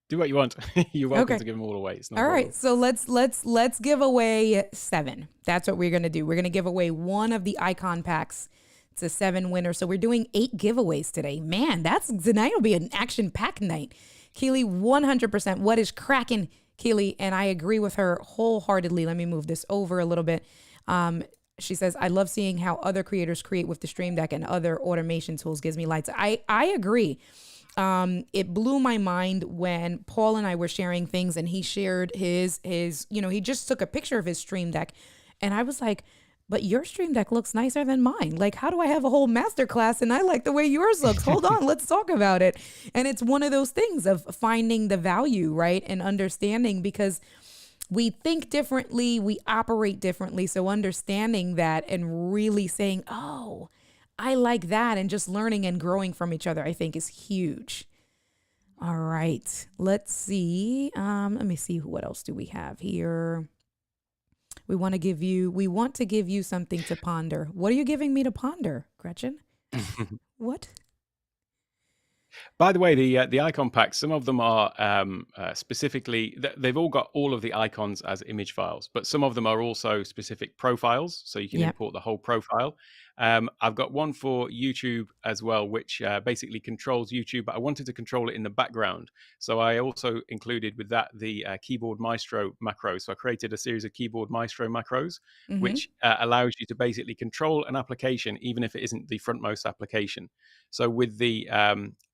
Speaker 2: do what you want. You're welcome to give them all away. It's no
Speaker 1: all
Speaker 2: problem.
Speaker 1: right, so let's give away 7. That's what we're gonna do. We're gonna give away one of the icon packs to 7 winners. So we're doing 8 giveaways today. Man, tonight will be an action-packed night. Keely, 100%. What is cracking, Keely? And I agree with her wholeheartedly. Let me move this over a little bit. She says, I love seeing how other creators create with the Stream Deck and other automation tools. Gives me lights. I agree. It blew my mind when Paul and I were sharing things and he shared his, he just took a picture of his Stream Deck. And I was like, but your Stream Deck looks nicer than mine. Like, how do I have a whole masterclass and I like the way yours looks? Hold on, let's talk about it. And it's one of those things of finding the value, right? And understanding, because we think differently, we operate differently. So understanding that and really saying, oh, I like that, and just learning and growing from each other, I think, is huge. All right, let's see. Let me see, what else do we have here? We want to give you something to ponder. What are you giving me to ponder, Gretchen? What?
Speaker 2: By the way, the icon packs, some of them are specifically, they've all got all of the icons as image files, but some of them are also specific profiles. So you can import the whole profile. I've got one for YouTube as well, which basically controls YouTube, but I wanted to control it in the background. So I also included with that the Keyboard Maestro macro. So I created a series of Keyboard Maestro macros,
Speaker 1: Mm-hmm.
Speaker 2: which allows you to basically control an application, even if it isn't the frontmost application. So with the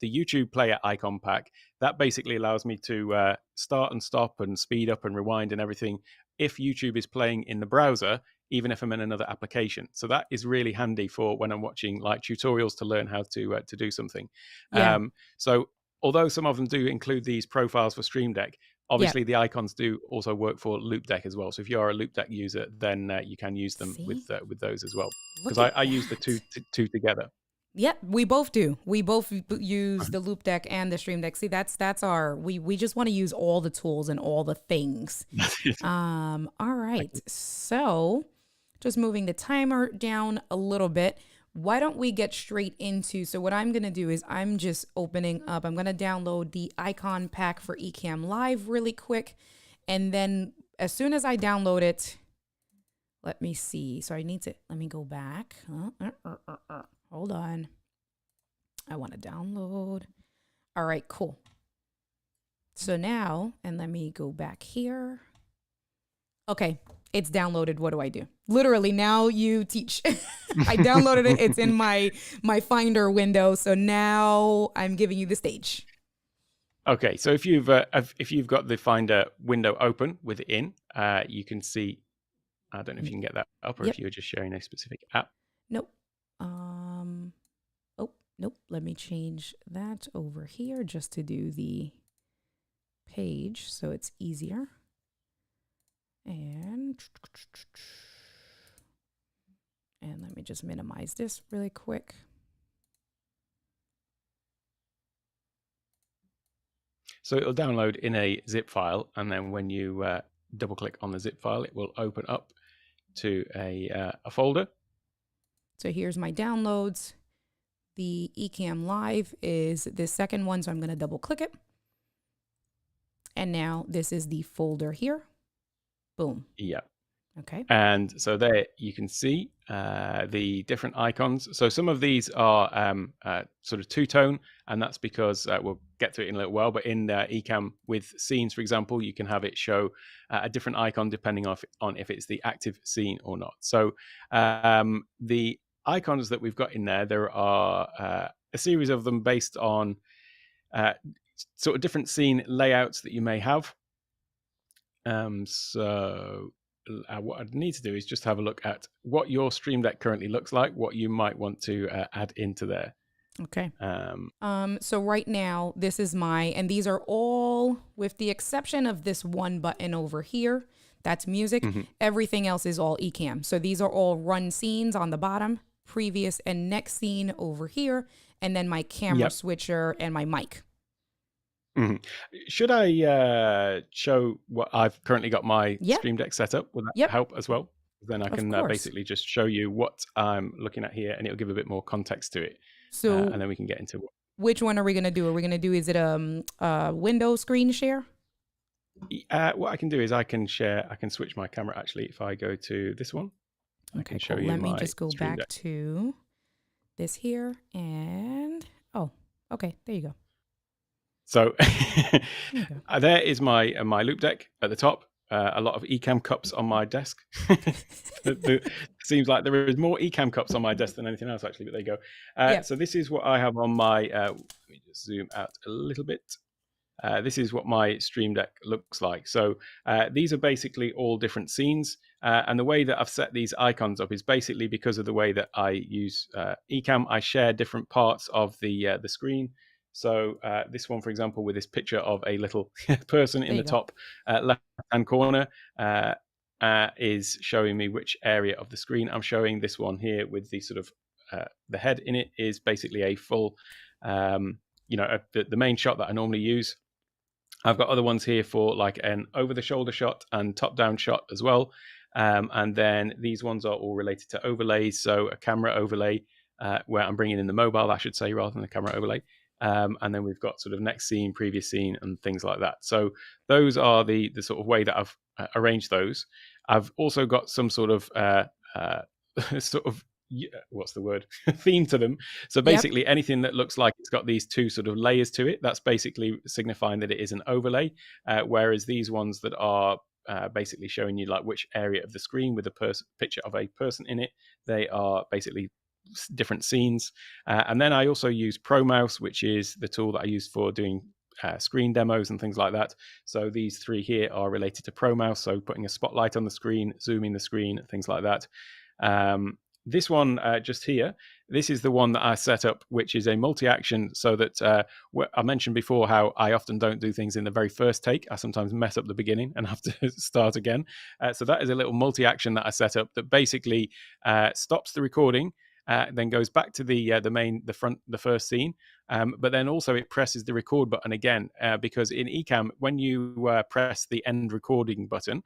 Speaker 2: YouTube player icon pack, that basically allows me to start and stop and speed up and rewind and everything if YouTube is playing in the browser, even if I'm in another application. So that is really handy for when I'm watching like tutorials to learn how to do something.
Speaker 1: Yeah.
Speaker 2: So although some of them do include these profiles for Stream Deck,
Speaker 1: Yeah.
Speaker 2: obviously the icons do also work for Loupedeck as well. So if you are a Loupedeck user, then you can use them
Speaker 1: See?
Speaker 2: with those as well.
Speaker 1: Look
Speaker 2: Because
Speaker 1: at
Speaker 2: I use the
Speaker 1: that.
Speaker 2: two together.
Speaker 1: Yeah, we both do. We both use the Loop Deck and the Stream Deck. See, that's our we just want to use all the tools and all the things. All right. So, just moving the timer down a little bit. Why don't we get straight into, so what I'm going to do is I'm just opening up, I'm going to download the icon pack for Ecamm Live really quick. And then as soon as I download it, let me see. So let me go back. Hold on. I want to download. All right, cool. So now, and let me go back here. Okay, it's downloaded. What do I do? Literally, now you teach. I downloaded it. It's in my Finder window. So now I'm giving you the stage.
Speaker 2: Okay, so if you've got the Finder window open within, you can see. I don't know if you can get that up, or
Speaker 1: Yep.
Speaker 2: if you're just showing a specific app.
Speaker 1: Nope. Oh, nope. Let me change that over here just to do the page so it's easier. And let me just minimize this really quick.
Speaker 2: So it'll download in a zip file, and then when you double click on the zip file, it will open up to a folder.
Speaker 1: So here's my downloads. The Ecamm Live is the second one, so I'm going to double click it. And now this is the folder here. Boom.
Speaker 2: Yeah.
Speaker 1: Okay.
Speaker 2: And so there you can see the different icons. So some of these are sort of two-tone, and that's because we'll get to it in a little while. But in Ecamm with scenes, for example, you can have it show a different icon depending on if it's the active scene or not. So the icons that we've got in there are a series of them based on sort of different scene layouts that you may have. So what I'd need to do is just have a look at what your Stream Deck currently looks like, what you might want to add into there.
Speaker 1: Okay. So right now, this is and these are all, with the exception of this one button over here, that's music.
Speaker 2: Mm-hmm.
Speaker 1: Everything else is all Ecamm. So these are all run scenes on the bottom, previous and next scene over here, and then my camera switcher and my mic.
Speaker 2: Mm-hmm. Should I show what I've currently got my
Speaker 1: Yep.
Speaker 2: Stream Deck set up? Will that help as well? Then I can
Speaker 1: course.
Speaker 2: basically just show you what I'm looking at here, and it'll give a bit more context to it.
Speaker 1: So
Speaker 2: and then we can get into
Speaker 1: which one are we going to do? Are we going to do, is it a window screen share?
Speaker 2: What I can do is I can switch my camera actually if I go to this one.
Speaker 1: Okay, cool. Let me just go back to this here and, okay, there you go.
Speaker 2: So there is my Loupedeck at the top. A lot of Ecamm cups on my desk. Seems like there is more Ecamm cups on my desk than anything else, actually, but there you go. So this is what I have on my, let me just zoom out a little bit. This is what my Stream Deck looks like. So these are basically all different scenes. And the way that I've set these icons up is basically because of the way that I use Ecamm. I share different parts of the screen. So this one, for example, with this picture of a little person in the top left-hand corner is showing me which area of the screen I'm showing. This one here with the sort of the head in it is basically a full, the main shot that I normally use. I've got other ones here for like an over-the-shoulder shot and top-down shot as well. And then these ones are all related to overlays. So a camera overlay where I'm bringing in the mobile, I should say, rather than the camera overlay. And then we've got sort of next scene, previous scene, and things like that. So those are the sort of way that I've arranged those. I've also got some sort of what's the word, theme to them. So
Speaker 1: Yep.
Speaker 2: basically anything that looks like it's got these two sort of layers to it, that's basically signifying that it is an overlay. Whereas these ones that are basically showing you like which area of the screen with a picture of a person in it, they are basically different scenes. And then I also use Pro Mouse, which is the tool that I use for doing screen demos and things like that. So these three here are related to Pro Mouse, so putting a spotlight on the screen, zooming the screen, things like that. This one just here, this is the one that I set up, which is a multi-action, so that I mentioned before how I often don't do things in the very first take. I sometimes mess up the beginning and have to start again. So that is a little multi-action that I set up that basically stops the recording, then goes back to the first scene, but then also it presses the record button again, because in Ecamm, when you press the end recording button,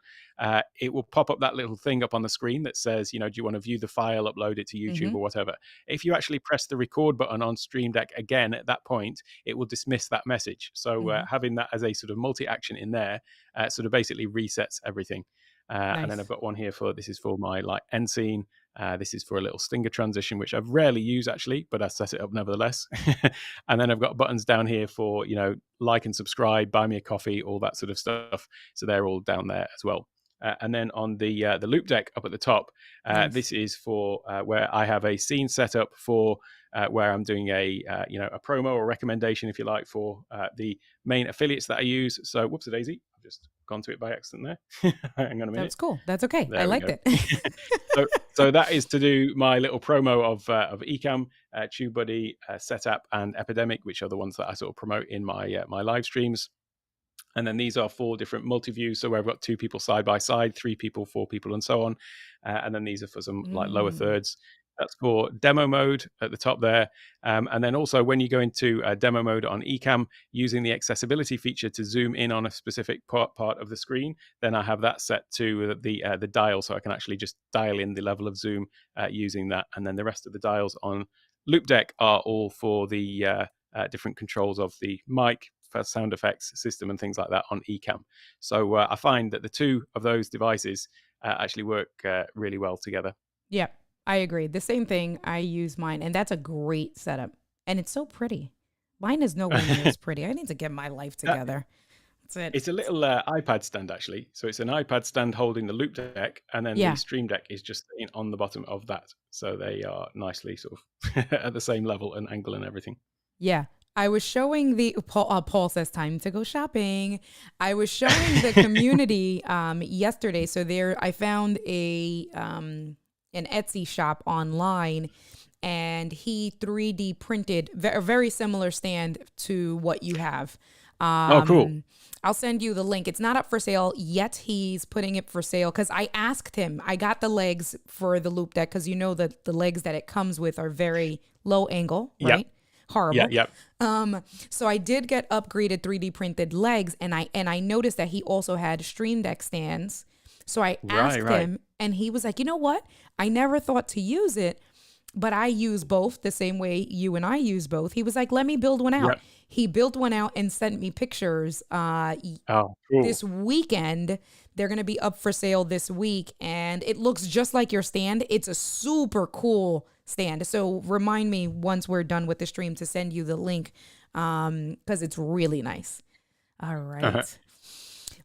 Speaker 2: it will pop up that little thing up on the screen that says, do you want to view the file, upload it to YouTube or whatever. If you actually press the record button on Stream Deck again at that point, it will dismiss that message. So having that as a sort of multi-action in there sort of basically resets everything. And then I've got one here this is for my like end scene. This is for a little stinger transition, which I've rarely used actually, but I set it up nevertheless. And then I've got buttons down here for, like and subscribe, buy me a coffee, all that sort of stuff. So they're all down there as well. And then on the Loupedeck up at the top, this is for where I have a scene set up for where I'm doing a promo or recommendation, if you like, for the main affiliates that I use. So whoops a daisy, I've just gone to it by accident there. Hang on a minute.
Speaker 1: That's cool. That's okay.
Speaker 2: There
Speaker 1: I
Speaker 2: we
Speaker 1: liked
Speaker 2: go.
Speaker 1: it.
Speaker 2: So that is to do my little promo of Ecamm, TubeBuddy, Setup, and Epidemic, which are the ones that I sort of promote in my my live streams. And then these are 4 different multi-views. So where I've got 2 people side by side, 3 people, 4 people, and so on. And then these are for some like lower thirds. That's for demo mode at the top there. And then also when you go into demo mode on Ecamm, using the accessibility feature to zoom in on a specific part of the screen, then I have that set to the dial. So I can actually just dial in the level of zoom using that. And then the rest of the dials on Loupedeck are all for the different controls of the mic, for sound effects system and things like that on Ecamm. So I find that the 2 of those devices actually work really well together.
Speaker 1: Yeah, I agree. The same thing. I use mine, and that's a great setup. And it's so pretty. Mine is nowhere near as pretty. I need to get my life together. That's it.
Speaker 2: It's a little iPad stand, actually. So it's an iPad stand holding the Loupedeck, and then the Stream Deck is just on the bottom of that. So they are nicely sort of at the same level and angle and everything.
Speaker 1: Yeah. I was showing Paul says time to go shopping. I was showing the community yesterday. So I found an Etsy shop online, and he 3D printed a very similar stand to what you have.
Speaker 2: Oh, cool.
Speaker 1: I'll send you the link. It's not up for sale yet. He's putting it for sale because I asked him. I got the legs for the Loupedeck because the legs that it comes with are very low angle, right?
Speaker 2: Yep.
Speaker 1: Horrible.
Speaker 2: Yep.
Speaker 1: So I did get upgraded 3D printed legs, and I noticed that he also had Stream Deck stands. So I asked him, and he was like, you know what? I never thought to use it, but I use both the same way you and I use both. He was like, let me build one out.
Speaker 2: Yep.
Speaker 1: He built one out and sent me pictures
Speaker 2: Cool.
Speaker 1: this weekend. They're going to be up for sale this week, and it looks just like your stand. It's a super cool stand. So remind me once we're done with the stream to send you the link because it's really nice. All right.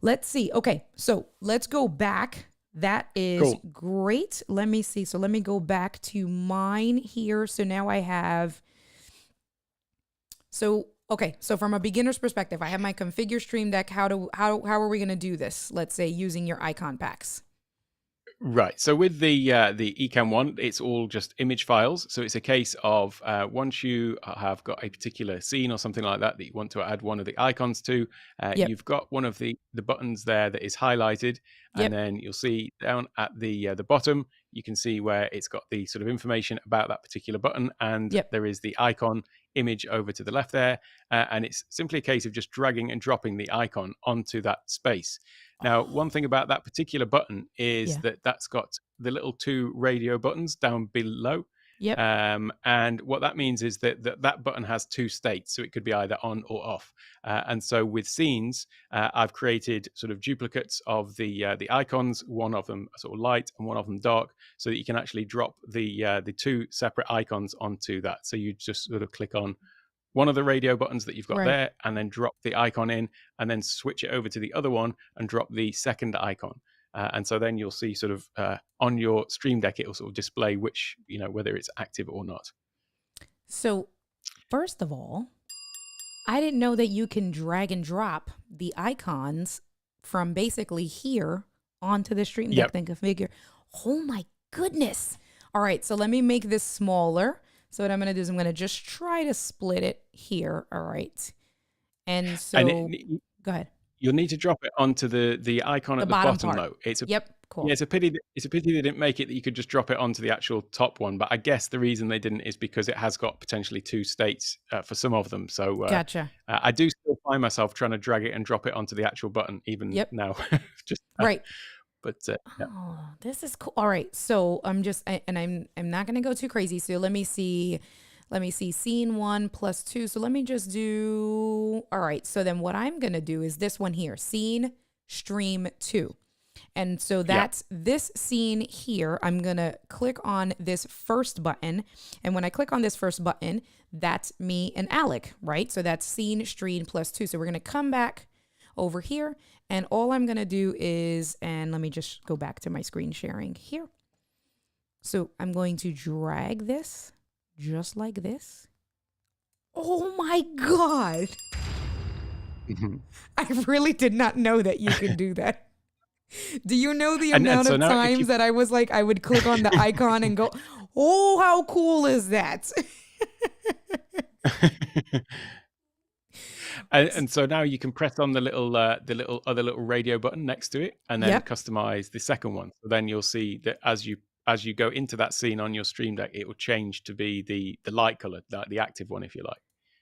Speaker 1: Let's see. Okay, so let's go back. That is great. Let me see. So let me go back to mine here. So now I have... Okay, so from a beginner's perspective, I have my configure Stream Deck. How are we going to do this? Let's say using your icon packs.
Speaker 2: Right. So with the Ecamm one, it's all just image files. So it's a case of once you have got a particular scene or something like that you want to add one of the icons to, you've got one of the buttons there that is highlighted, and then you'll see down at the bottom, you can see where it's got the sort of information about that particular button, and there is the icon image over to the left there, and it's simply a case of just dragging and dropping the icon onto that space. Now, one thing about that particular button is that that's got the little 2 radio buttons down below.
Speaker 1: Yep.
Speaker 2: And what that means is that button has two states, so it could be either on or off. And so with scenes, I've created sort of duplicates of the icons, one of them sort of light and one of them dark, so that you can actually drop the two separate icons onto that. So you just sort of click on one of the radio buttons that you've got
Speaker 1: Right.
Speaker 2: there, and then drop the icon in, and then switch it over to the other one and drop the second icon. And so then you'll see sort of on your Stream Deck, it'll sort of display which, whether it's active or not.
Speaker 1: So first of all, I didn't know that you can drag and drop the icons from basically here onto the Stream Deck thing configure. Oh my goodness. All right, so let me make this smaller. So what I'm going to do is I'm going to just try to split it here. All right. And so go ahead.
Speaker 2: You'll need to drop it onto the icon at the bottom though.
Speaker 1: Cool.
Speaker 2: Yeah, it's a pity they didn't make it that you could just drop it onto the actual top one. But I guess the reason they didn't is because it has got potentially two states for some of them. So
Speaker 1: gotcha.
Speaker 2: I do still find myself trying to drag it and drop it onto the actual button even now. Just
Speaker 1: right.
Speaker 2: But
Speaker 1: oh, this is cool. All right, so I'm not gonna go too crazy. So let me see scene 1 + 2. So let me just do. All right. So then what I'm gonna do is this one here, scene stream 2. And so that's this scene here. I'm going to click on this first button. And when I click on this first button, that's me and Alec, right? So that's scene stream +2. So we're going to come back over here. And all I'm going to do is, and let me just go back to my screen sharing here. So I'm going to drag this just like this. Oh my God. I really did not know that you can do that. Do you know the amount of times that I was like, I would click on the icon and go, oh, how cool is that?
Speaker 2: And so now you can press on the little other little radio button next to it, and then customize the second one. So then you'll see that as you go into that scene on your Stream Deck, it will change to be the light color, the active one, if you like.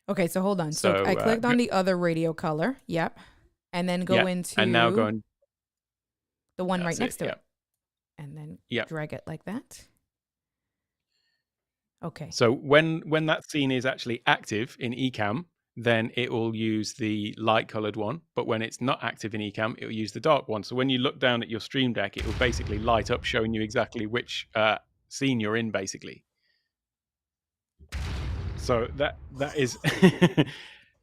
Speaker 1: Okay, so hold on. So I clicked on the other radio color. Yep. And then go into
Speaker 2: and now go and
Speaker 1: the one right next to it. And then drag it like that. Okay.
Speaker 2: So when that scene is actually active in Ecamm, then it will use the light colored one. But when it's not active in Ecamm, it will use the dark one. So when you look down at your Stream Deck, it will basically light up, showing you exactly which scene you're in, basically. So that is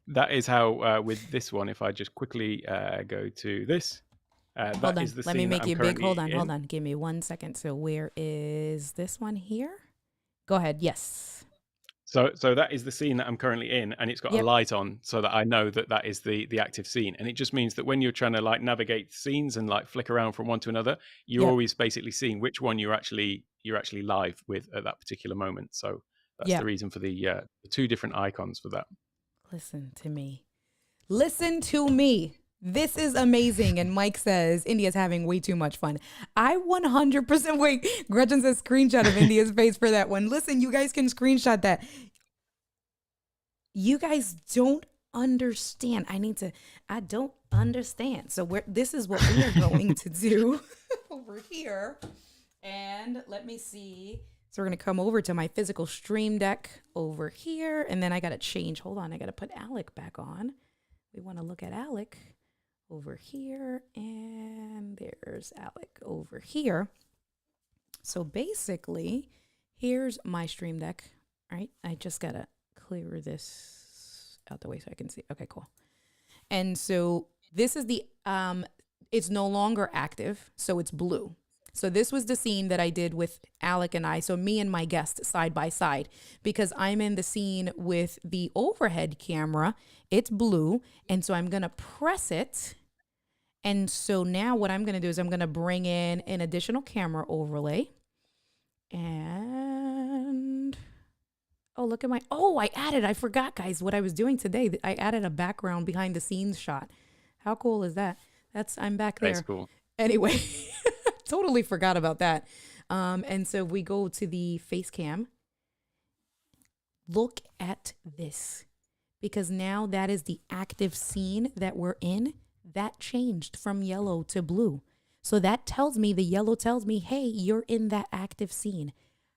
Speaker 2: that is how with this one. If I just quickly go to this.
Speaker 1: Hold on. Let me make you big. Hold on. Give me 1 second. So where is this one here? Go ahead. Yes.
Speaker 2: So that is the scene that I'm currently in, and it's got a light on, so that I know that is the active scene. And it just means that when you're trying to like navigate scenes and like flick around from one to another, you're always basically seeing which one you're actually live with at that particular moment. So that's the reason for the two different icons for that.
Speaker 1: Listen to me. This is amazing. And Mike says, India's having way too much fun. I 100% wait. Gretchen says screenshot of India's face for that one. Listen, you guys can screenshot that. You guys don't understand. I don't understand. So this is what we are going to do over here. And let me see. So we're going to come over to my physical Stream Deck over here. And then I got to change. Hold on. I got to put Alec back on. We want to look at Alec over here, and there's Alec over here. So basically, here's my Stream Deck. All right, I just gotta clear this out the way so I can see. Okay, cool. And so this is the it's no longer active, so it's blue. So this was the scene that I did with Alec and I. So me and my guest side by side, because I'm in the scene with the overhead camera. It's blue. And so I'm going to press it. And so now what I'm going to do is I'm going to bring in an additional camera overlay. And oh, look at I forgot, guys, what I was doing today. I added a background behind the scenes shot. How cool is that? I'm back there.
Speaker 2: That's cool.
Speaker 1: Anyway. Totally forgot about that. And so we go to the face cam. Look at this, because now that is the active scene that we're in. That changed from yellow to blue. So that tells me, the yellow tells me, hey, you're in that active scene.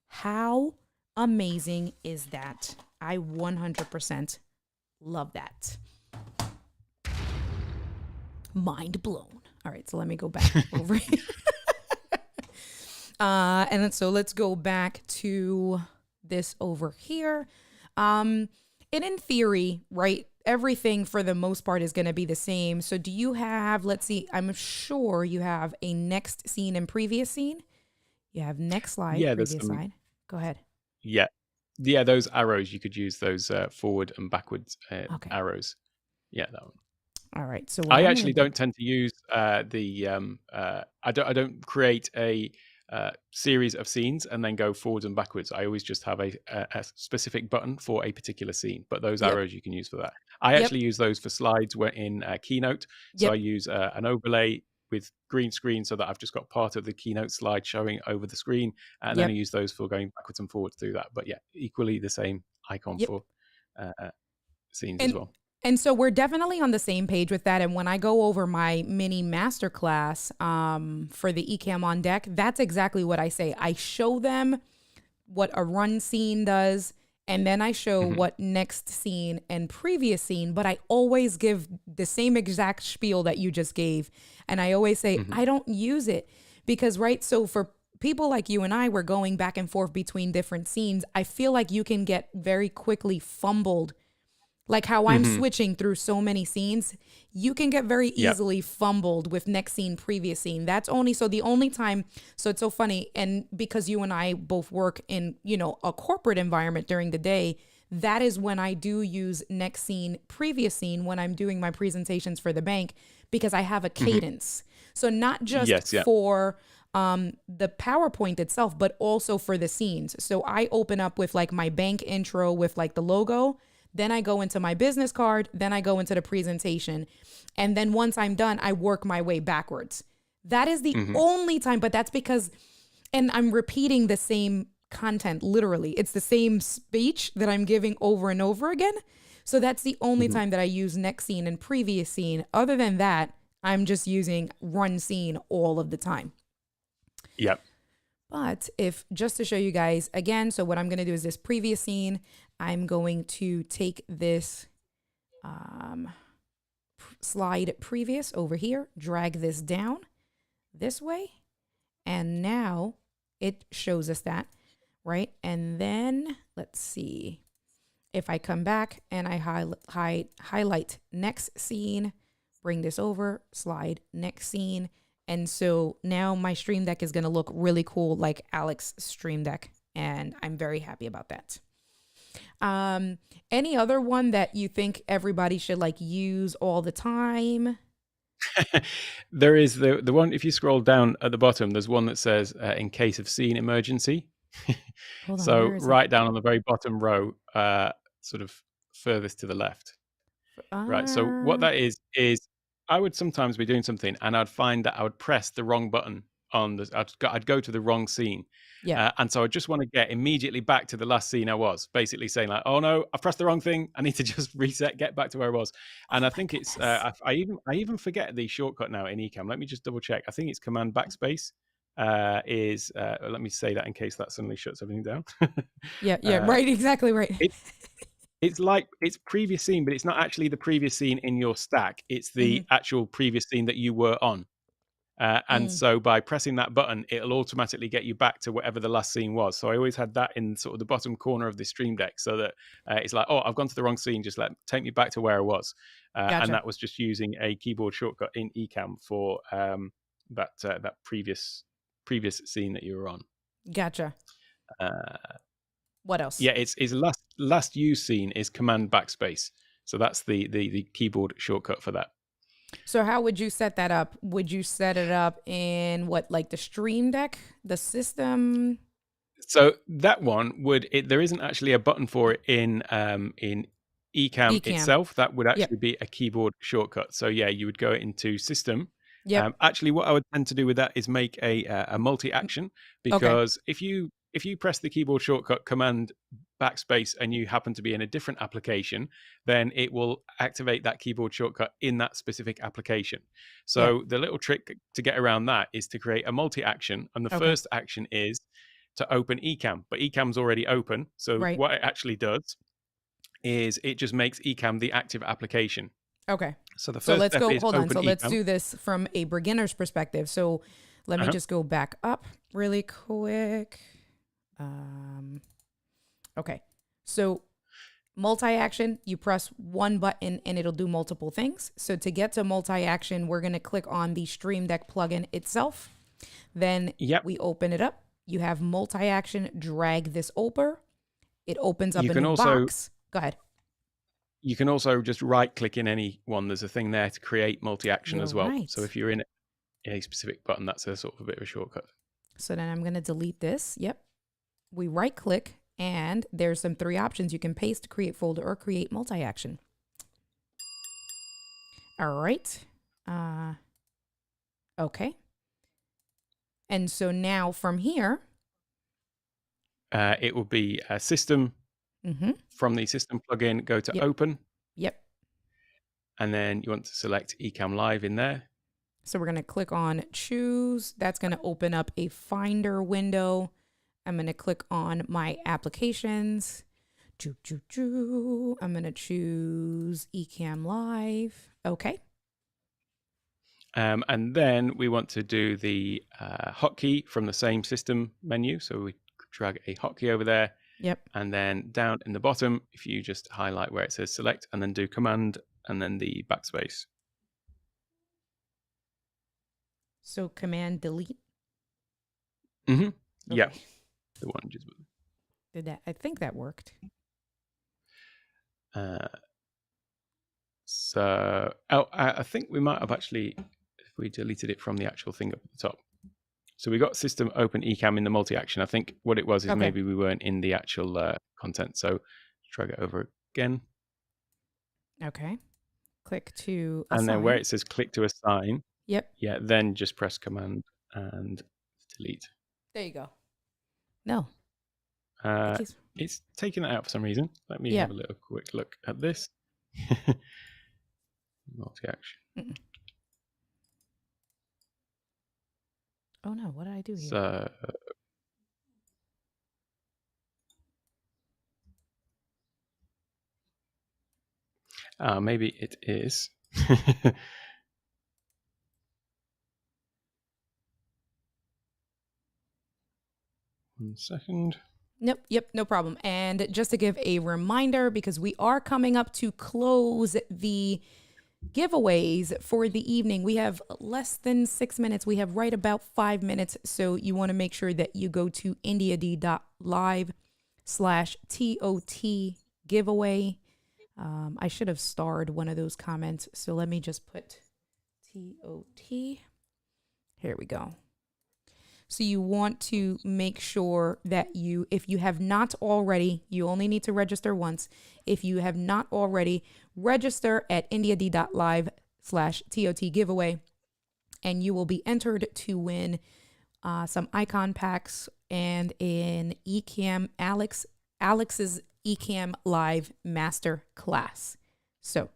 Speaker 1: How amazing is that? I 100% love that. Mind blown. All right, so let me go back over here. And then, so let's go back to this over here. And in theory, right, everything for the most part is going to be the same. So do you have, let's see, I'm sure you have a next scene and previous scene. You have next slide,
Speaker 2: Yeah,
Speaker 1: previous slide. Go ahead.
Speaker 2: Yeah. Yeah, those arrows, you could use those forward and backwards
Speaker 1: Okay.
Speaker 2: arrows. Yeah, that one.
Speaker 1: All right. So what
Speaker 2: I
Speaker 1: I'm
Speaker 2: actually
Speaker 1: gonna
Speaker 2: don't tend to use I don't create a series of scenes and then go forwards and backwards. I always just have a specific button for a particular scene, but those
Speaker 1: Yep.
Speaker 2: arrows you can use for that. I
Speaker 1: Yep.
Speaker 2: actually use those for slides where in Keynote. So I
Speaker 1: Yep.
Speaker 2: use an overlay with green screen so that I've just got part of the Keynote slide showing over the screen, and then I
Speaker 1: Yep.
Speaker 2: use those for going backwards and forwards through that. But yeah, equally the same icon
Speaker 1: Yep.
Speaker 2: for uh, scenes as
Speaker 1: And
Speaker 2: well.
Speaker 1: and so we're definitely on the same page with that. And when I go over my mini masterclass for the EcammonDeck, that's exactly what I say. I show them what a run scene does, and then I show
Speaker 2: Mhm.
Speaker 1: what next scene and previous scene, but I always give the same exact spiel that you just gave. And I always say,
Speaker 2: Mhm.
Speaker 1: I don't use it because, right, so for people like you and I, we're going back and forth between different scenes. I feel like you can get very quickly fumbled, like how I'm
Speaker 2: Mhm.
Speaker 1: switching through so many scenes, you can get very
Speaker 2: Yep.
Speaker 1: easily fumbled with next scene, previous scene. That's only, so the only time, so it's so funny. And because you and I both work in, a corporate environment during the day, that is when I do use next scene, previous scene when I'm doing my presentations for the bank, because I have a
Speaker 2: Mhm.
Speaker 1: cadence. So not just
Speaker 2: Yes. Yeah.
Speaker 1: for the PowerPoint itself, but also for the scenes. So I open up with like my bank intro with like the logo. Then I go into my business card. Then I go into the presentation. And then once I'm done, I work my way backwards. That is the
Speaker 2: Mhm.
Speaker 1: only time, but that's because, and I'm repeating the same content literally. It's the same speech that I'm giving over and over again. So that's the only
Speaker 2: Mhm.
Speaker 1: time that I use next scene and previous scene. Other than that, I'm just using run scene all of the time.
Speaker 2: Yep.
Speaker 1: But if, just to show you guys again, so what I'm going to do is this previous scene, I'm going to take this slide previous over here, drag this down this way, and now it shows us that, right? And then let's see if I come back and I highlight next scene, bring this over, slide next scene. And so now my stream deck is going to look really cool like Alec's stream deck. And I'm very happy about that. Any other one that you think everybody should like use all the time?
Speaker 2: There is the one, if you scroll down at the bottom, there's one that says in case of scene emergency.
Speaker 1: Hold on,
Speaker 2: So
Speaker 1: where is it?
Speaker 2: right down on the very bottom row, sort of furthest to the left. Right. So what
Speaker 1: Uh,
Speaker 2: that is I would sometimes be doing something and I'd find that I would press the wrong button on the. I'd go to the wrong scene.
Speaker 1: yeah.
Speaker 2: And so I just want to get immediately back to the last scene I was, basically saying like, "Oh no, I've pressed the wrong thing. I need to just reset, get back to where I was." And
Speaker 1: Oh
Speaker 2: I
Speaker 1: my
Speaker 2: think it's
Speaker 1: goodness.
Speaker 2: I even forget the shortcut now in Ecamm. Let me just double check. I think it's Command Backspace. Let me say that in case that suddenly shuts everything down.
Speaker 1: Yeah, yeah,
Speaker 2: uh,
Speaker 1: right, exactly right.
Speaker 2: it, it's like it's previous scene, but it's not actually the previous scene in your stack. It's
Speaker 1: hmm
Speaker 2: the actual previous scene that you were on. And
Speaker 1: Mm,
Speaker 2: so by pressing that button, it'll automatically get you back to whatever the last scene was. So I always had that in sort of the bottom corner of the stream deck so that it's like, oh, I've gone to the wrong scene. Just take me back to where I was. And
Speaker 1: gotcha,
Speaker 2: that was just using a keyboard shortcut in Ecamm for that previous scene that you were on.
Speaker 1: gotcha.
Speaker 2: Uh,
Speaker 1: What else?
Speaker 2: yeah, it's last used scene is Command Backspace. So that's the keyboard shortcut for that.
Speaker 1: So how would you set that up? Would you set it up in what, like the stream deck, the system?
Speaker 2: So that one there isn't actually a button for it in Ecamm
Speaker 1: Ecamm.
Speaker 2: itself. That would
Speaker 1: Yep.
Speaker 2: actually be a keyboard shortcut. So yeah, you would go into System.
Speaker 1: Yep.
Speaker 2: Actually, what I would tend to do with that is make a multi-action,
Speaker 1: Okay.
Speaker 2: because if you press the keyboard shortcut Command Backspace and you happen to be in a different application, then it will activate that keyboard shortcut in that specific application.
Speaker 1: Yeah.
Speaker 2: So the little trick to get around that is to create a multi-action, and the
Speaker 1: Okay.
Speaker 2: first action is to open Ecamm, but Ecamm's already open. So
Speaker 1: Right.
Speaker 2: what it actually does is it just makes Ecamm the active application.
Speaker 1: Okay.
Speaker 2: So the
Speaker 1: So
Speaker 2: first
Speaker 1: let's
Speaker 2: step
Speaker 1: go,
Speaker 2: is
Speaker 1: hold on.
Speaker 2: open
Speaker 1: So let's
Speaker 2: Ecamm.
Speaker 1: do this from a beginner's perspective. So let me just go back up really quick. Okay. So multi-action, you press one button and it'll do multiple things. So to get to multi-action, we're going to click on the Stream Deck plugin itself. Then we open it up. You have multi-action, drag this over. It opens up a new box. Go ahead.
Speaker 2: You can also just right-click in any one. There's a thing there to create multi-action as well.
Speaker 1: Right.
Speaker 2: So if you're in a specific button, that's a sort of a bit of a shortcut.
Speaker 1: So then I'm going to delete this. Yep. We right-click, and there's some 3 options. You can paste, create folder, or create multi-action. All right. Okay. And so now from here,
Speaker 2: it will be a system. From the system plugin, go to open.
Speaker 1: Yep.
Speaker 2: And then you want to select Ecamm Live in there.
Speaker 1: So we're going to click on choose. That's going to open up a Finder window. I'm going to click on my applications. I'm going to choose Ecamm Live. Okay.
Speaker 2: And then we want to do the hotkey from the same system menu. So we drag a hotkey over there.
Speaker 1: Yep.
Speaker 2: And then down in the bottom, if you just highlight where it says select and then do command and then the backspace.
Speaker 1: So command delete.
Speaker 2: Okay. Yeah. The one just
Speaker 1: did that. I think that worked.
Speaker 2: So I think we might have actually, if we deleted it from the actual thing up at the top. So we got system open Ecamm in the multi-action. I think what it was is maybe we weren't in the actual content. So drag it over again.
Speaker 1: Okay. Click to assign.
Speaker 2: And then where it says click to assign.
Speaker 1: Yep.
Speaker 2: Yeah, then just press command and delete.
Speaker 1: There you go. No.
Speaker 2: It's taking that out for some reason. Let me have a little quick look at this. Multi-action.
Speaker 1: Oh no, what did I do here?
Speaker 2: So maybe it is. 1 second.
Speaker 1: Nope. Yep. No problem. And just to give a reminder, because we are coming up to close the giveaways for the evening, we have less than 6 minutes. We have right about 5 minutes. So you want to make sure that you go to indiad.live/TOT giveaway. I should have starred one of those comments. So let me just put TOT. Here we go. So you want to make sure that if you have not already, you only need to register once. If you have not already, register at indiad.live/TOT giveaway, and you will be entered to win some icon packs and an Ecamm Alex's Ecamm Live Masterclass. So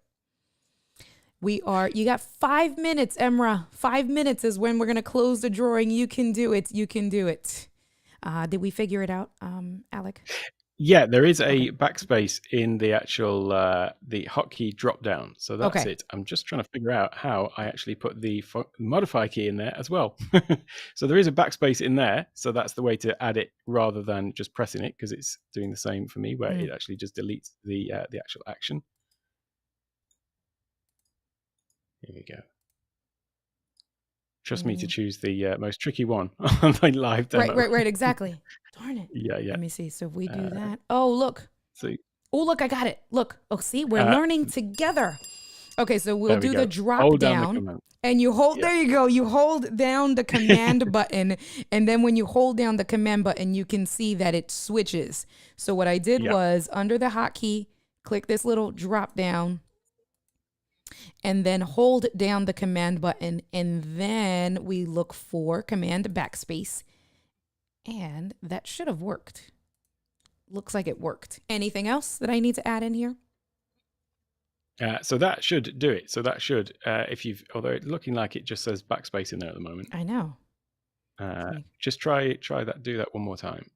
Speaker 1: you got 5 minutes, Emra. 5 minutes is when we're going to close the drawing. You can do it. You can do it. Did we figure it out, Alec?
Speaker 2: Yeah, there is a backspace in the actual, the hotkey drop down. So that's it. I'm just trying to figure out how I actually put the modify key in there as well. So there is a backspace in there. So that's the way to add it rather than just pressing it, because it's doing the same for me where it actually just deletes the actual action. Here we go. Trust me to choose the most tricky one on my live demo.
Speaker 1: Right, exactly. Darn it.
Speaker 2: Yeah.
Speaker 1: Let me see. So if we do that. Oh, look.
Speaker 2: See.
Speaker 1: Oh, look, I got it. Look. Oh, see, we're learning together. Okay, so we'll do the drop down. And you hold, there you go. You hold down the command button. And then when you hold down the command button, you can see that it switches. So what I did was under the hotkey, click this little drop down. And then hold down the command button, and then we look for command backspace, and that should have worked. Looks like it worked. Anything else that I need to add in here?
Speaker 2: So that should do it. So that should, although it's looking like it just says backspace in there at the moment.
Speaker 1: I know.
Speaker 2: Just try that. Do that one more time.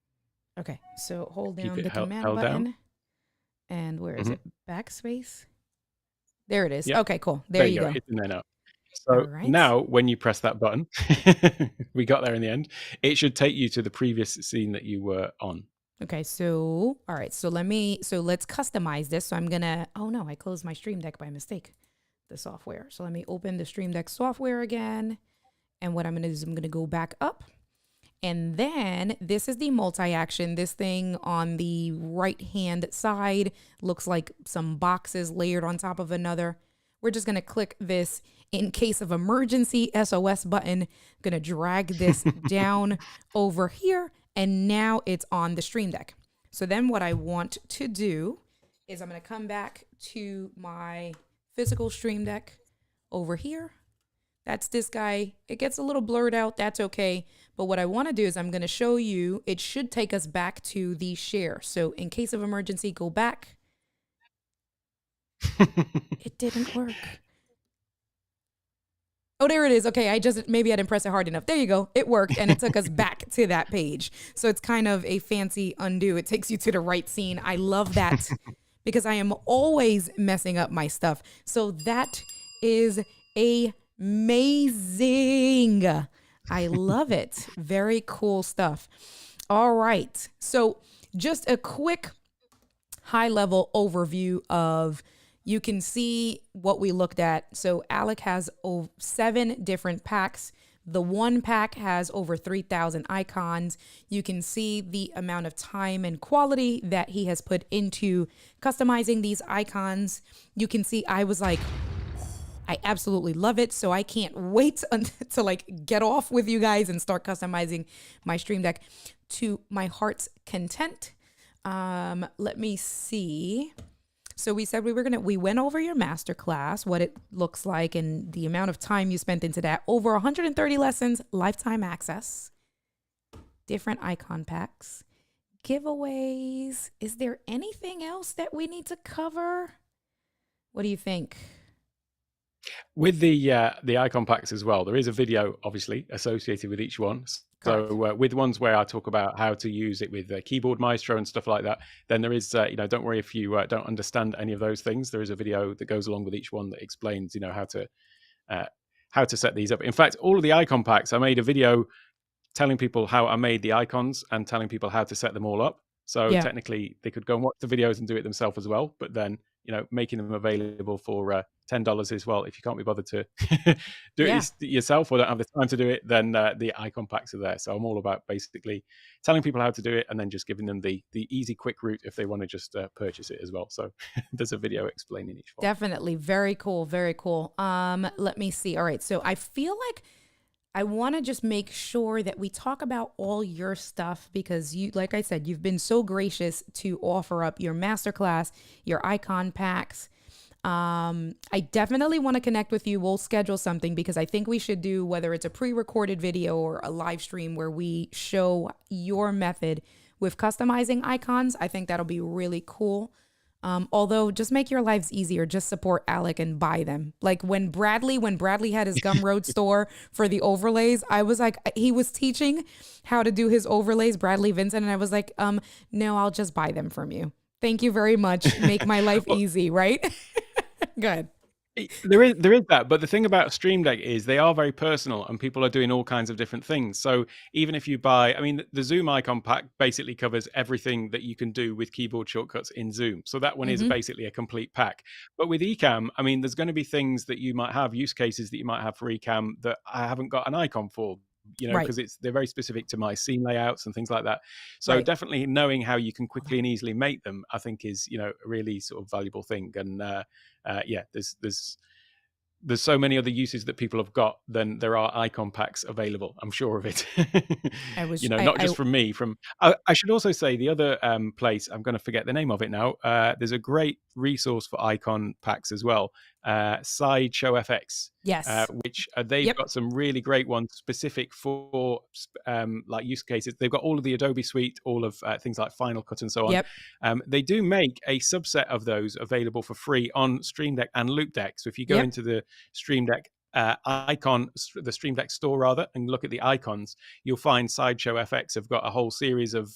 Speaker 1: Okay, so hold
Speaker 2: Keep
Speaker 1: down
Speaker 2: it
Speaker 1: the command
Speaker 2: held down.
Speaker 1: button. And where is
Speaker 2: Mhm.
Speaker 1: it? Backspace? There it is.
Speaker 2: Yep.
Speaker 1: Okay, cool. There
Speaker 2: There
Speaker 1: you
Speaker 2: you go.
Speaker 1: go.
Speaker 2: It's in there now.
Speaker 1: All
Speaker 2: So
Speaker 1: right.
Speaker 2: now when you press that button, we got there in the end. It should take you to the previous scene that you were on.
Speaker 1: Okay, so all right, so let's customize this. So I'm gonna, oh no, I closed my Stream Deck by mistake, the software. So let me open the Stream Deck software again. And what I'm gonna do is I'm gonna go back up. And then this is the multi-action. This thing on the right-hand side looks like some boxes layered on top of another. We're just gonna click this in case of emergency SOS button. I'm gonna drag this down over here, and now it's on the Stream Deck. So then what I want to do is I'm gonna come back to my physical Stream Deck over here. That's this guy. It gets a little blurred out. That's okay. But what I want to do is I'm going to show you, it should take us back to the share. So in case of emergency, go back. It didn't work. Oh, there it is. Okay, maybe I didn't press it hard enough. There you go. It worked, and it took us back to that page. So it's kind of a fancy undo. It takes you to the right scene. I love that because I am always messing up my stuff. So that is amazing. I love it. Very cool stuff. All right. So just a quick high-level overview of, you can see what we looked at. So Alec has 7 different packs. The one pack has over 3,000 icons. You can see the amount of time and quality that he has put into customizing these icons. You can see I was like, I absolutely love it. So I can't wait to like get off with you guys and start customizing my Stream Deck to my heart's content. Let me see. So we said we went over your masterclass, what it looks like and the amount of time you spent into that. Over 130 lessons, lifetime access, different icon packs, giveaways. Is there anything else that we need to cover? What do you think?
Speaker 2: With the icon packs as well, there is a video obviously associated with each one. So with ones where I talk about how to use it with Keyboard Maestro and stuff like that, then there is, don't worry if you don't understand any of those things. There is a video that goes along with each one that explains, how to set these up. In fact, all of the icon packs, I made a video telling people how I made the icons and telling people how to set them all up. So technically they could go and watch the videos and do it themselves as well. But then, making them available for $10 as well. If you can't be bothered to do it yourself or don't have the time to do it, then the icon packs are there. So I'm all about basically telling people how to do it and then just giving them the easy, quick route if they want to just purchase it as well. So there's a video explaining each one.
Speaker 1: Definitely. Very cool. Very cool. Let me see. All right. So I feel like I want to just make sure that we talk about all your stuff because you, like I said, you've been so gracious to offer up your masterclass, your icon packs. I definitely want to connect with you. We'll schedule something because I think we should do, whether it's a pre-recorded video or a live stream where we show your method with customizing icons. I think that'll be really cool. Although just make your lives easier, just support Alec and buy them. Like when Bradley had his Gumroad store for the overlays, I was like, he was teaching how to do his overlays, Bradley Vincent. And I was like, no, I'll just buy them from you. Thank you very much. Make my life easy, right? Good.
Speaker 2: There is that, but the thing about Stream Deck is they are very personal and people are doing all kinds of different things. So even if you buy, the Zoom icon pack basically covers everything that you can do with keyboard shortcuts in Zoom. So that one is basically a complete pack. But with Ecamm, there's going to be things that you might have, use cases that you might have for Ecamm that I haven't got an icon for, because they're very specific to my scene layouts and things like that. So definitely knowing how you can quickly and easily make them, I think is, a really sort of valuable thing. And there's so many other uses that people have got than there are icon packs available. I'm sure of it. Not just from me. I should also say the other place, I'm going to forget the name of it now. There's a great resource for icon packs as well. Sideshow FX.
Speaker 1: Yes.
Speaker 2: Which they've got some really great ones specific for like use cases. They've got all of the Adobe suite, all of things like Final Cut and so on. They do make a subset of those available for free on Stream Deck and Loupedeck. So if you go into the Stream Deck the Stream Deck store rather, and look at the icons, you'll find Sideshow FX have got a whole series of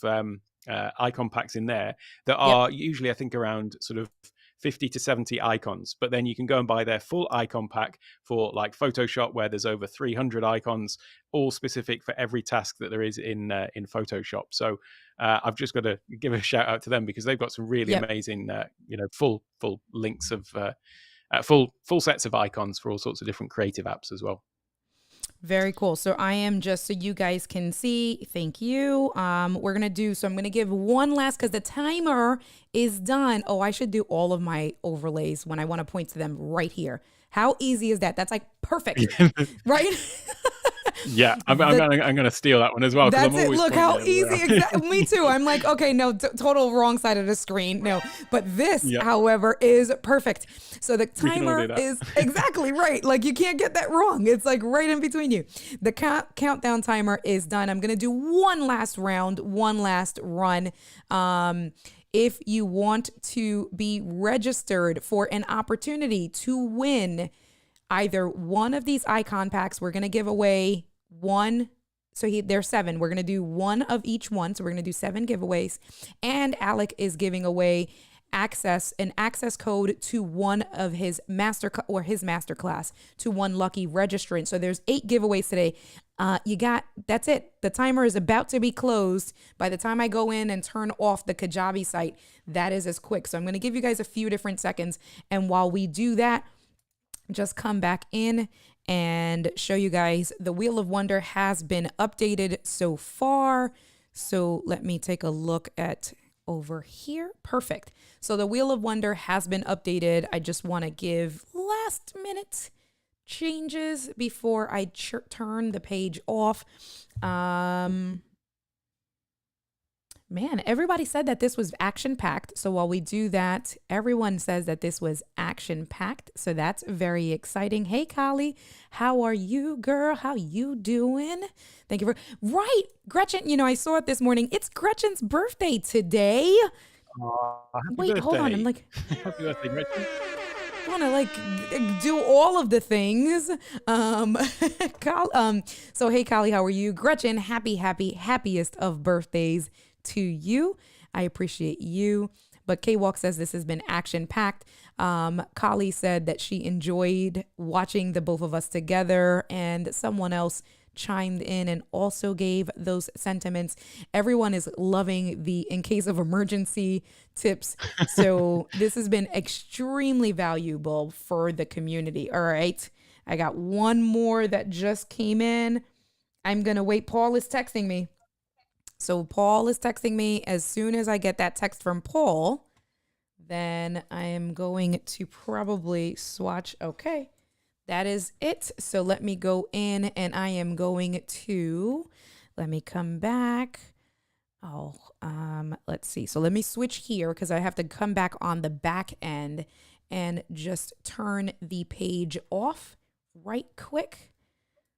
Speaker 2: icon packs in there that are usually, I think, around sort of 50 to 70 icons, but then you can go and buy their full icon pack for like Photoshop, where there's over 300 icons, all specific for every task that there is in Photoshop. So I've just got to give a shout out to them, because they've got some really amazing, full links of full sets of icons for all sorts of different creative apps as well.
Speaker 1: Very cool. So I am, just so you guys can see, thank you. I'm going to give one last, because the timer is done. Oh, I should do all of my overlays when I want to point to them right here. How easy is that? That's like perfect, right?
Speaker 2: Yeah, I'm going to steal that one as well.
Speaker 1: That's it. Look how easy. Me too. I'm like, okay, no, total wrong side of the screen. No, but this, however, is perfect. So the timer is exactly right. Like, you can't get that wrong. It's like right in between you. The countdown timer is done. I'm going to do one last round, one last run. If you want to be registered for an opportunity to win either one of these icon packs, we're going to give away one. So there's 7. We're going to do one of each one. So we're going to do 7 giveaways. And Alec is giving away an access code to one of his masterclass to one lucky registrant. So there's 8 giveaways today. That's it. The timer is about to be closed. By the time I go in and turn off the Kajabi site, that is as quick. So I'm going to give you guys a few different seconds. And while we do that, just come back in and show you guys the Wheel of Wonder has been updated so far. So let me take a look at over here. Perfect. So the Wheel of Wonder has been updated. I just want to give last minute changes before I turn the page off. Man, everybody said that this was action-packed. So while we do that, everyone says that this was action-packed. So that's very exciting. Hey, Kali, how are you, girl? How you doing? Thank you right, Gretchen. I saw it this morning. It's Gretchen's birthday today. Wait,
Speaker 2: birthday.
Speaker 1: Hold on. I'm like,
Speaker 2: happy birthday, Gretchen.
Speaker 1: I want to do all of the things. So hey, Kali, how are you? Gretchen, happiest of birthdays to you. I appreciate you. But K-Walk says this has been action-packed. Kali said that she enjoyed watching the both of us together, and someone else chimed in and also gave those sentiments. Everyone is loving the in case of emergency tips. So this has been extremely valuable for the community. All right. I got one more that just came in. I'm going to wait. Paul is texting me. So Paul is texting me. As soon as I get that text from Paul, then I am going to probably swatch. Okay. That is it. So let me go in and I am going to, let me come back. Let's see. So let me switch here because I have to come back on the back end and just turn the page off right quick.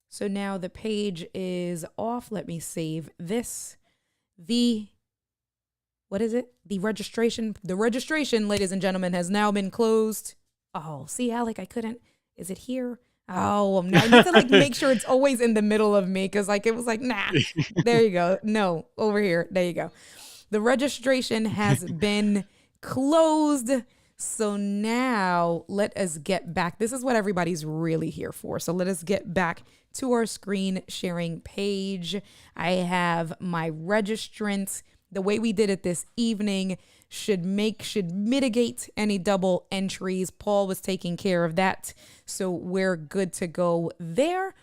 Speaker 1: So now the page is off. Let me save this. What is it? The registration, ladies and gentlemen, has now been closed. Oh, see, Alec, I couldn't. Is it here? Oh, I need to make sure it's always in the middle of me because it was nah. There you go. No, over here. There you go. The registration has been closed. So now let us get back. This is what everybody's really here for. So let us get back to our screen sharing page. I have my registrants. The way we did it this evening should mitigate any double entries. Paul was taking care of that. So we're good to go there.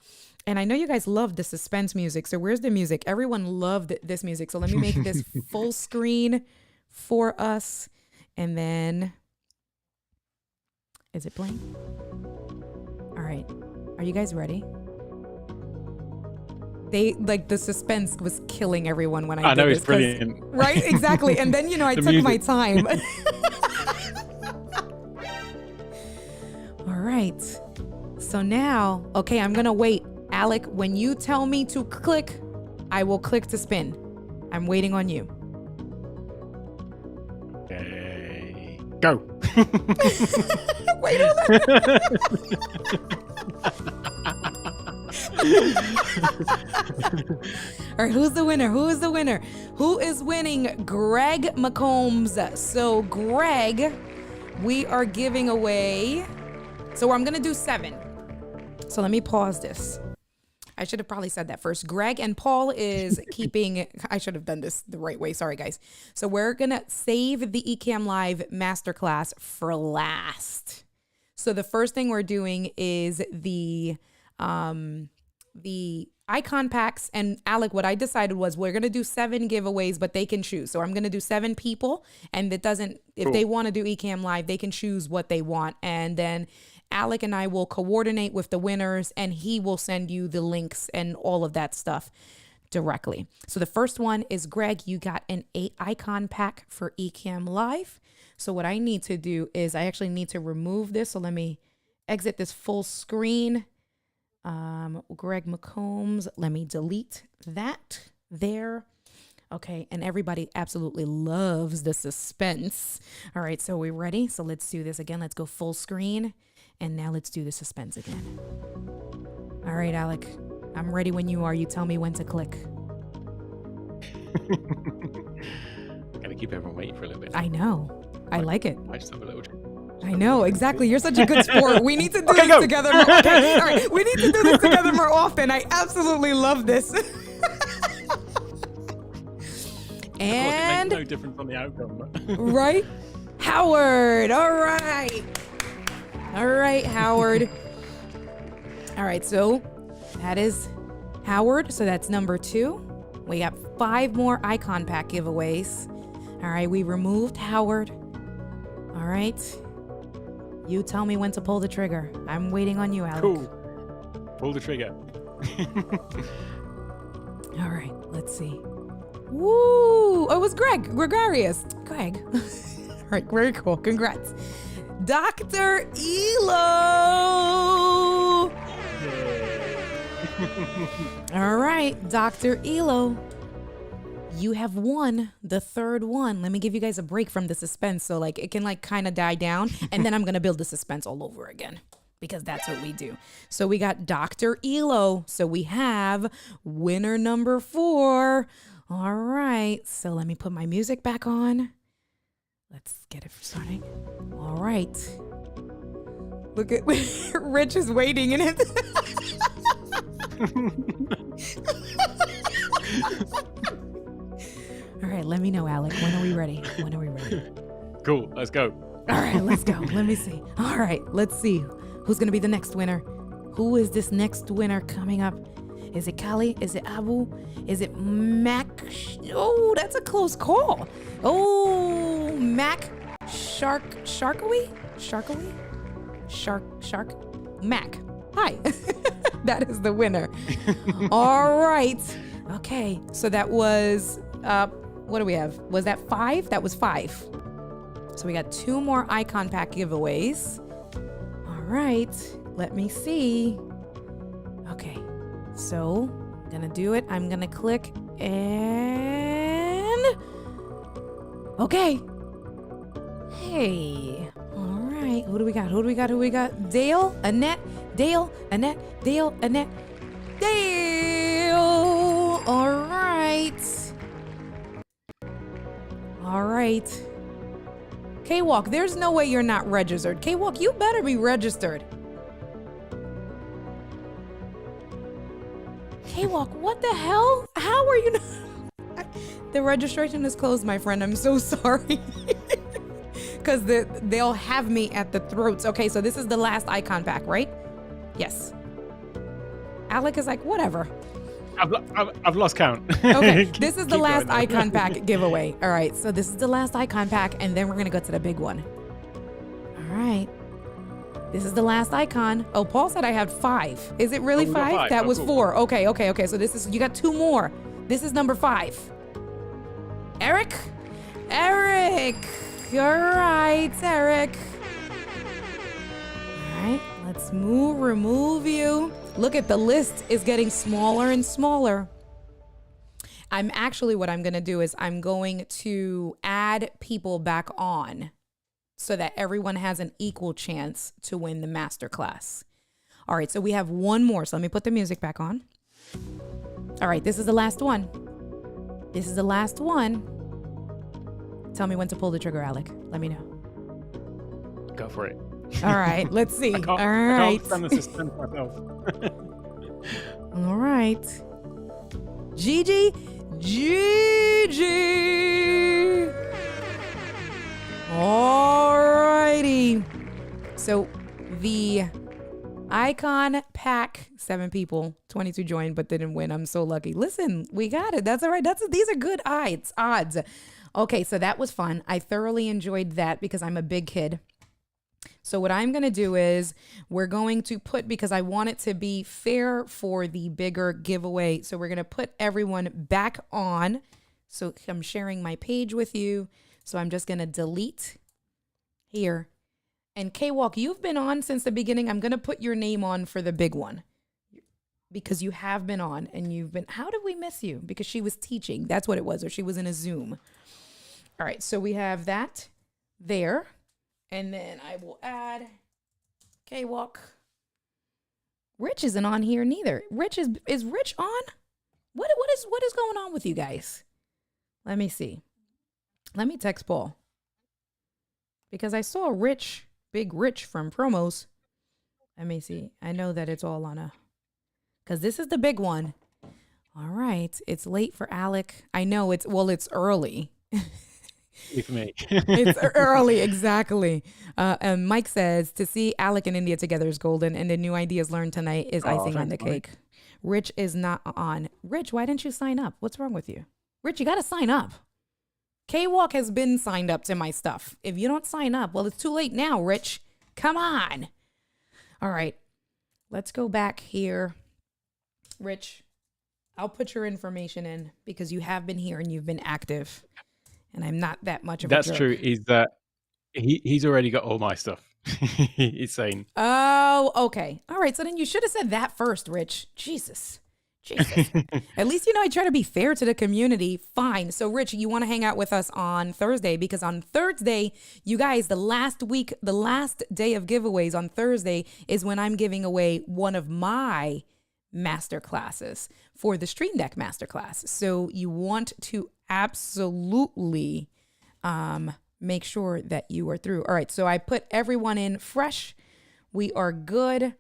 Speaker 1: And I know you guys love the suspense music. So where's the music? Everyone loved this music. So let me make this full screen for us. And then, is it playing? All right. Are you guys ready? The suspense was killing everyone when I did this.
Speaker 2: It's brilliant.
Speaker 1: Right? Exactly. And then, I took my time. All right. So now, okay, I'm going to wait. Alec, when you tell me to click, I will click to spin. I'm waiting on you.
Speaker 2: Okay. Go.
Speaker 1: Wait a minute. All right, who's the winner? Who is the winner? Who is winning? Greg McCombs. So Greg, we are giving away. So I'm going to do 7. So let me pause this. I should have probably said that first. Greg and Paul is keeping, I should have done this the right way. Sorry, guys. So we're going to save the Ecamm Live Masterclass for last. So the first thing we're doing is the icon packs. And Alec, what I decided was we're going to do 7 giveaways, but they can choose. So I'm going to do 7 people, and it doesn't, if they want to do Ecamm Live, they can choose what they want. And then Alec and I will coordinate with the winners, and he will send you the links and all of that stuff directly. So the first one is Greg. You got an 8 icon pack for Ecamm Live. So what I need to do is I actually need to remove this. So let me exit this full screen. Greg McCombs, let me delete that there. Okay, and everybody absolutely loves the suspense. All right, so we're ready. So let's do this again. Let's go full screen. And now let's do the suspense again. All right, Alec, I'm ready when you are. You tell me when to click.
Speaker 2: Gotta keep everyone waiting for a little bit.
Speaker 1: I know. I like it.
Speaker 2: I just have a little.
Speaker 1: I know, exactly. You're such a good sport. We need to do this together more. Okay, all right. We need to do this together more often. I absolutely love this. And
Speaker 2: it makes no difference on the outcome.
Speaker 1: Right? Howard. All right. All right, Howard. All right, so that is Howard. So that's number 2. We got 5 more icon pack giveaways. All right, we removed Howard. All right. You tell me when to pull the trigger. I'm waiting on you, Alec.
Speaker 2: Cool. Pull the trigger.
Speaker 1: All right, let's see. Woo! Oh, it was Greg. Gregarious. Greg. All right, very cool. Congrats. Dr. Elo. All right, Dr. Elo. You have won the 3rd one. Let me give you guys a break from the suspense so like it can like kind of die down, and then I'm going to build the suspense all over again because that's what we do. So we got Dr. Elo. So we have winner number 4. All right. So let me put my music back on. Let's get it starting. All right. Look at Rich is waiting in it. All right, let me know, Alec. When are we ready? When are we ready?
Speaker 2: Cool, let's go.
Speaker 1: All right, let's go. Let me see. All right, let's see. Who's going to be the next winner? Who is this next winner coming up? Is it Kali? Is it Abu? Is it Mac? Oh, that's a close call. Oh, Mac Sharkawi? Shark? Mac. Hi. That is the winner. All right. Okay, so that was... what do we have? Was that 5? That was 5. So we got 2 more icon pack giveaways. All right, let me see. Okay, so I'm gonna do it. I'm gonna click and okay. Hey, all right. Who do we got? Who do we got? Who we got? Dale, Annette, Dale, Annette, Dale, Annette, Dale. All right. All right. K-Walk, there's no way you're not registered. K-Walk, you better be registered. K-Walk, what the hell? How are you not? The registration is closed, my friend. I'm so sorry. Because they'll have me at the throats. Okay, so this is the last icon pack, right? Yes. Alec is like, whatever.
Speaker 2: I've lost count.
Speaker 1: Okay, this is the last icon pack giveaway. All right, so this is the last icon pack, and then we're going to go to the big one. All right. This is the last icon. Oh, Paul said I had 5. Is it really 5? That was 4. Okay. So this is, you got 2 more. This is number 5. Eric. All right, Eric. All right, let's remove you. Look at the list is getting smaller and smaller. What I'm going to do is I'm going to add people back on so that everyone has an equal chance to win the masterclass. All right, so we have one more. So let me put the music back on. All right, this is the last one. This is the last one. Tell me when to pull the trigger, Alec. Let me know.
Speaker 2: Go for it.
Speaker 1: All right, let's see.
Speaker 2: I can't,
Speaker 1: All
Speaker 2: I
Speaker 1: right.
Speaker 2: can't stand the suspense myself.
Speaker 1: All right. Gigi. All righty. So the Icon pack, 7 people, 22 joined but didn't win. I'm so lucky. Listen, we got it. That's all right. These are good odds. Okay, so that was fun. I thoroughly enjoyed that because I'm a big kid. So what I'm going to do is we're going to put, because I want it to be fair for the bigger giveaway. So we're going to put everyone back on. So I'm sharing my page with you. So I'm just going to delete here. And K-Walk, you've been on since the beginning. I'm going to put your name on for the big one because you have been on and you've been, how did we miss you? Because she was teaching. That's what it was. Or she was in a Zoom. All right. So we have that there. And then I will add K-Walk. Rich isn't on here neither. Rich is Rich on? What is going on with you guys? Let me see. Let me text Paul. Because I saw Rich, Big Rich from promos. Let me see. I know that it's all on a, because this is the big one. All right. It's late for Alec. I know it's early.
Speaker 2: For me.
Speaker 1: It's early, exactly. And Mike says, to see Alec and India together is golden, and the new ideas learned tonight is icing on the cake. Mike. Rich is not on. Rich, why didn't you sign up? What's wrong with you? Rich, you got to sign up. K-Walk has been signed up to my stuff. If you don't sign up, well, it's too late now, Rich. Come on. All right. Let's go back here. Rich, I'll put your information in because you have been here and you've been active. And I'm not that much of a jerk.
Speaker 2: That's true. Is that he's already got all my stuff. He's saying.
Speaker 1: Oh, okay. All right. So then you should have said that first, Rich. Jesus. At least, I try to be fair to the community. Fine. So, Rich, you want to hang out with us on Thursday because on Thursday, you guys, the last day of giveaways on Thursday is when I'm giving away one of my masterclasses for the Stream Deck Masterclass. So you want to absolutely make sure that you are through. All right. So I put everyone in fresh. We are good.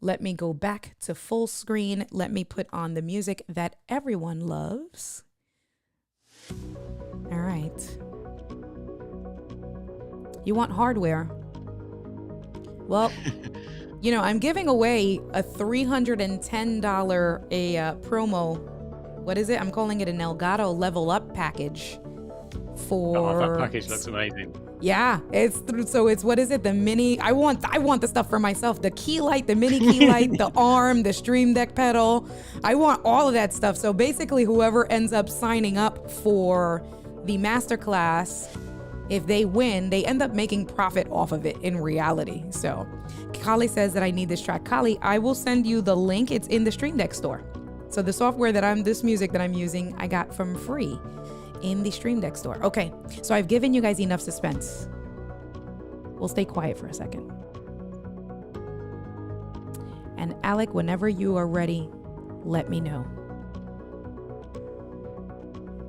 Speaker 1: Let me go back to full screen. Let me put on the music that everyone loves. All right. You want hardware? Well, I'm giving away a $310 promo. What is it? I'm calling it an Elgato Level Up package.
Speaker 2: That package looks amazing.
Speaker 1: Yeah, it's what is it? The mini. I want the stuff for myself. The key light, the mini key light, the arm, the Stream Deck pedal. I want all of that stuff. So basically, whoever ends up signing up for the masterclass, if they win, they end up making profit off of it in reality. So Kali says that I need this track. Kali, I will send you the link. It's in the Stream Deck store. So the software this music that I'm using, I got from free in the Stream Deck store. Okay, so I've given you guys enough suspense. We'll stay quiet for a second. And Alec, whenever you are ready, let me know.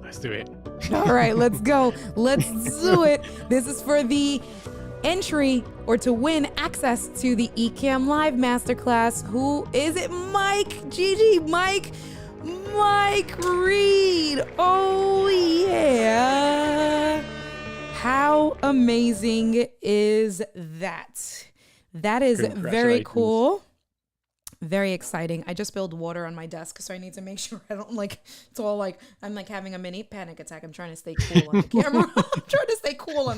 Speaker 2: Let's do it.
Speaker 1: All right, let's go. Let's do it. This is for the entry or to win access to the Ecamm Live Masterclass. Who is it? Mike, Gigi, Mike Reed. Oh, yeah. How amazing is that? That is very cool. Very exciting. I just spilled water on my desk, so I need to make sure I don't it's all I'm having a mini panic attack. I'm trying to stay cool on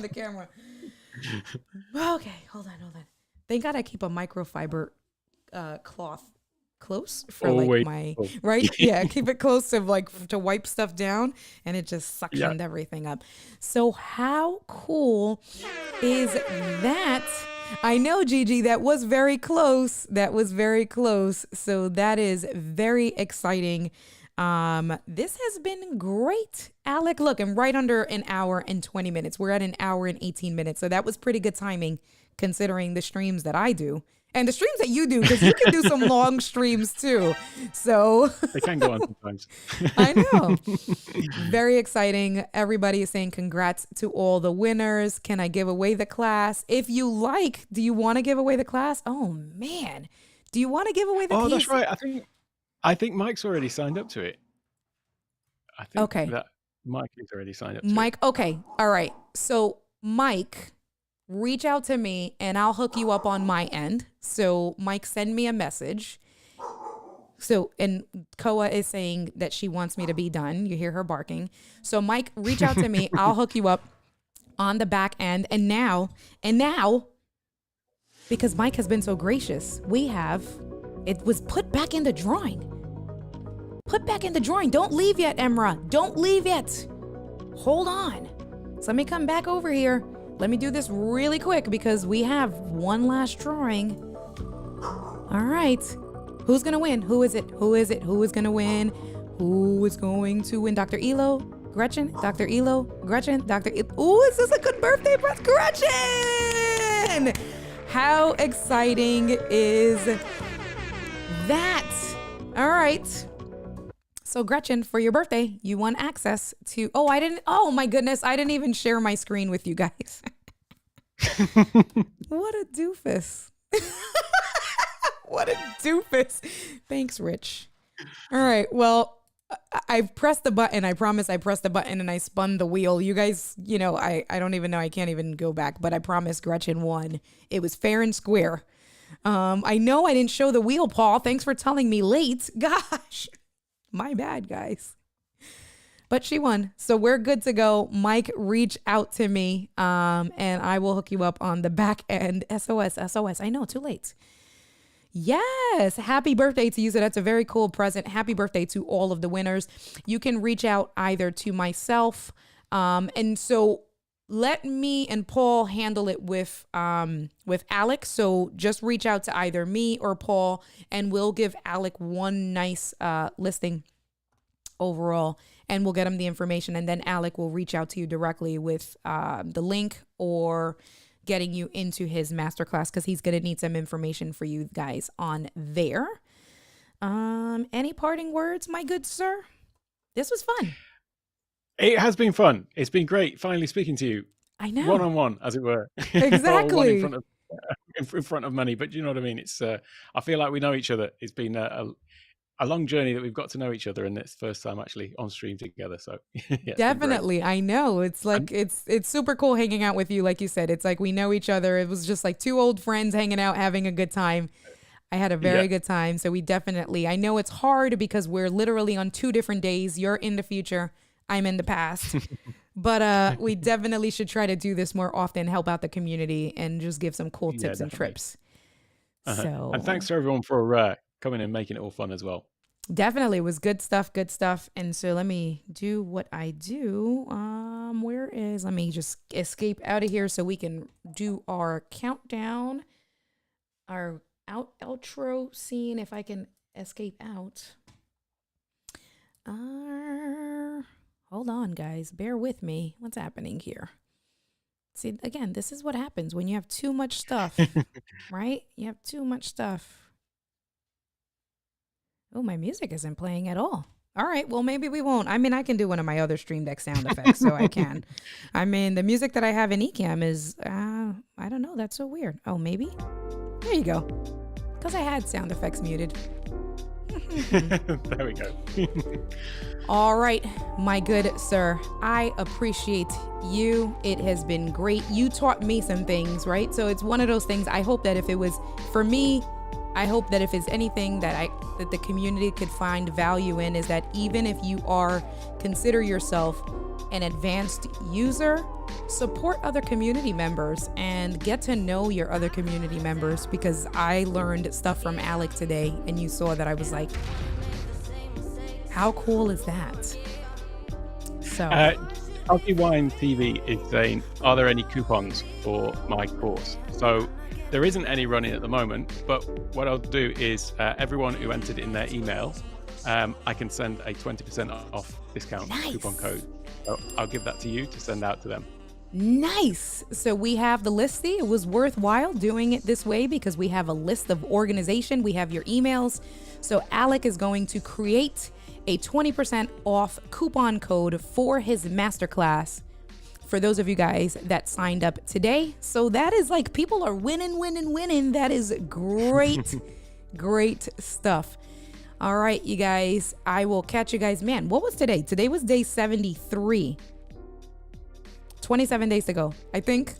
Speaker 1: the camera. Okay, hold on. Thank God I keep a microfiber cloth close for right? Yeah, keep it close to wipe stuff down, and it just suctioned everything up. So how cool is that? I know, Gigi, that was very close. So that is very exciting. This has been great. Alec, look, I'm right under an hour and 20 minutes. We're at an hour and 18 minutes. So that was pretty good timing considering the streams that I do And the streams that you do, because you can do some long streams too. So
Speaker 2: They can go on sometimes.
Speaker 1: I know. Very exciting. Everybody is saying congrats to all the winners. Can I give away the class? If you like, do you want to give away the class? Oh man. Do you want to give away the
Speaker 2: Oh,
Speaker 1: case?
Speaker 2: that's right. I think Mike's already signed up to it. I think
Speaker 1: Okay.
Speaker 2: that Mike is already signed up to
Speaker 1: Mike, okay. All right. So Mike, reach out to me and I'll hook you up on my end. So Mike, send me a message. So, and Koa is saying that she wants me to be done. You hear her barking. So Mike, reach out to me. I'll hook you up on the back end. And now, because Mike has been so gracious, it was put back in the drawing. Put back in the drawing. Don't leave yet, Emra. Don't leave yet. Hold on. So let me come back over here. Let me do this really quick because we have one last drawing. All right. Who's going to win? Who is it? Who is it? Who is going to win? Who is going to win? Dr. Elo? Gretchen? Dr. Elo? Gretchen? Dr. Ooh, is this a good birthday present? Gretchen! How exciting is that? All right. So Gretchen, for your birthday, you won access to, oh my goodness, I didn't even share my screen with you guys. What a doofus. What a doofus. Thanks, Rich. All right, well, I pressed the button. I promise I pressed the button and I spun the wheel. You guys, I don't even know. I can't even go back, but I promise Gretchen won. It was fair and square. I know I didn't show the wheel, Paul. Thanks for telling me late. Gosh. My bad, guys. But she won. So we're good to go. Mike, reach out to me and I will hook you up on the back end. SOS. I know, too late. Yes. Happy birthday to you. So that's a very cool present. Happy birthday to all of the winners. You can reach out either to myself. And so let me and Paul handle it with Alec. So just reach out to either me or Paul, and we'll give Alec one nice listing overall, and we'll get him the information. And then Alec will reach out to you directly with the link or getting you into his masterclass, because he's going to need some information for you guys on there. Any parting words, my good sir? This was fun.
Speaker 2: It has been fun. It's been great finally speaking to you.
Speaker 1: I know.
Speaker 2: One-on-one, as it were.
Speaker 1: Exactly.
Speaker 2: Or one in front of many, but you know what I mean? It's I feel like we know each other. It's been a long journey that we've got to know each other, and it's the first time actually on stream together. So yeah,
Speaker 1: definitely. I know. It's like it's super cool hanging out with you. Like you said, it's like we know each other. It was just like two old friends hanging out, having a good time. I had a very good time. So I know it's hard because we're literally on 2 different days. You're in the future. I'm in the past. But we definitely should try to do this more often, help out the community, and just give some cool tips and trips. So,
Speaker 2: and thanks to everyone for coming and making it all fun as well.
Speaker 1: Definitely. It was good stuff. And so let me do what I do. Let me just escape out of here so we can do our countdown, our outro scene, if I can escape out. Hold on, guys. Bear with me. What's happening here? See, again, this is what happens when you have too much stuff, right? You have too much stuff. Oh, my music isn't playing at all. All right, well, maybe we won't. I mean, I can do one of my other Stream Deck sound effects, so I can. I mean, the music that I have in Ecamm is, I don't know, that's so weird. Oh, maybe? There you go. Because I had sound effects muted.
Speaker 2: There we go.
Speaker 1: All right, my good sir, I appreciate you. It has been great. You taught me some things, right? So it's one of those things. I hope that if it was for me, I hope that if it's anything that the community could find value in, is that even if you consider yourself an advanced user, support other community members and get to know your other community members, because I learned stuff from Alec today, and you saw that I was like, how cool is that? So
Speaker 2: Healthy Wine TV is saying, are there any coupons for my course? So there isn't any running at the moment, but what I'll do is everyone who entered in their email, I can send a 20% off discount coupon code. So I'll give that to you to send out to them.
Speaker 1: Nice. So we have the listy. It was worthwhile doing it this way because we have a list of organization. We have your emails. So Alec is going to create a 20% off coupon code for his masterclass for those of you guys that signed up today. So that is like, people are winning. That is great, great stuff. All right, you guys, I will catch you guys. Man, what was today? Today was day 73. 27 days to go, I think.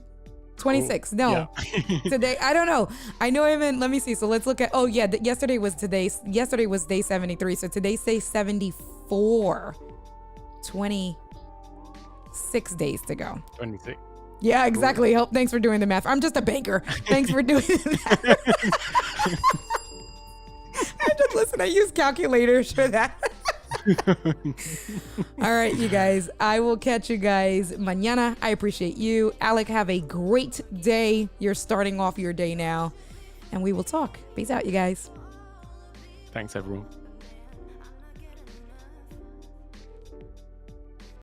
Speaker 1: 26. No.
Speaker 2: Yeah.
Speaker 1: Today, I don't know. I know I'm in, let me see. So let's look at, oh yeah, yesterday was day 73. So today's day 74. 26 days to go.
Speaker 2: 26.
Speaker 1: Yeah, exactly. Help. Thanks for doing the math. I'm just a banker. Thanks for doing the math. Listen, I use calculators for that. All right, you guys. I will catch you guys mañana. I appreciate you. Alec, have a great day. You're starting off your day now. And we will talk. Peace out, you guys.
Speaker 2: Thanks, everyone.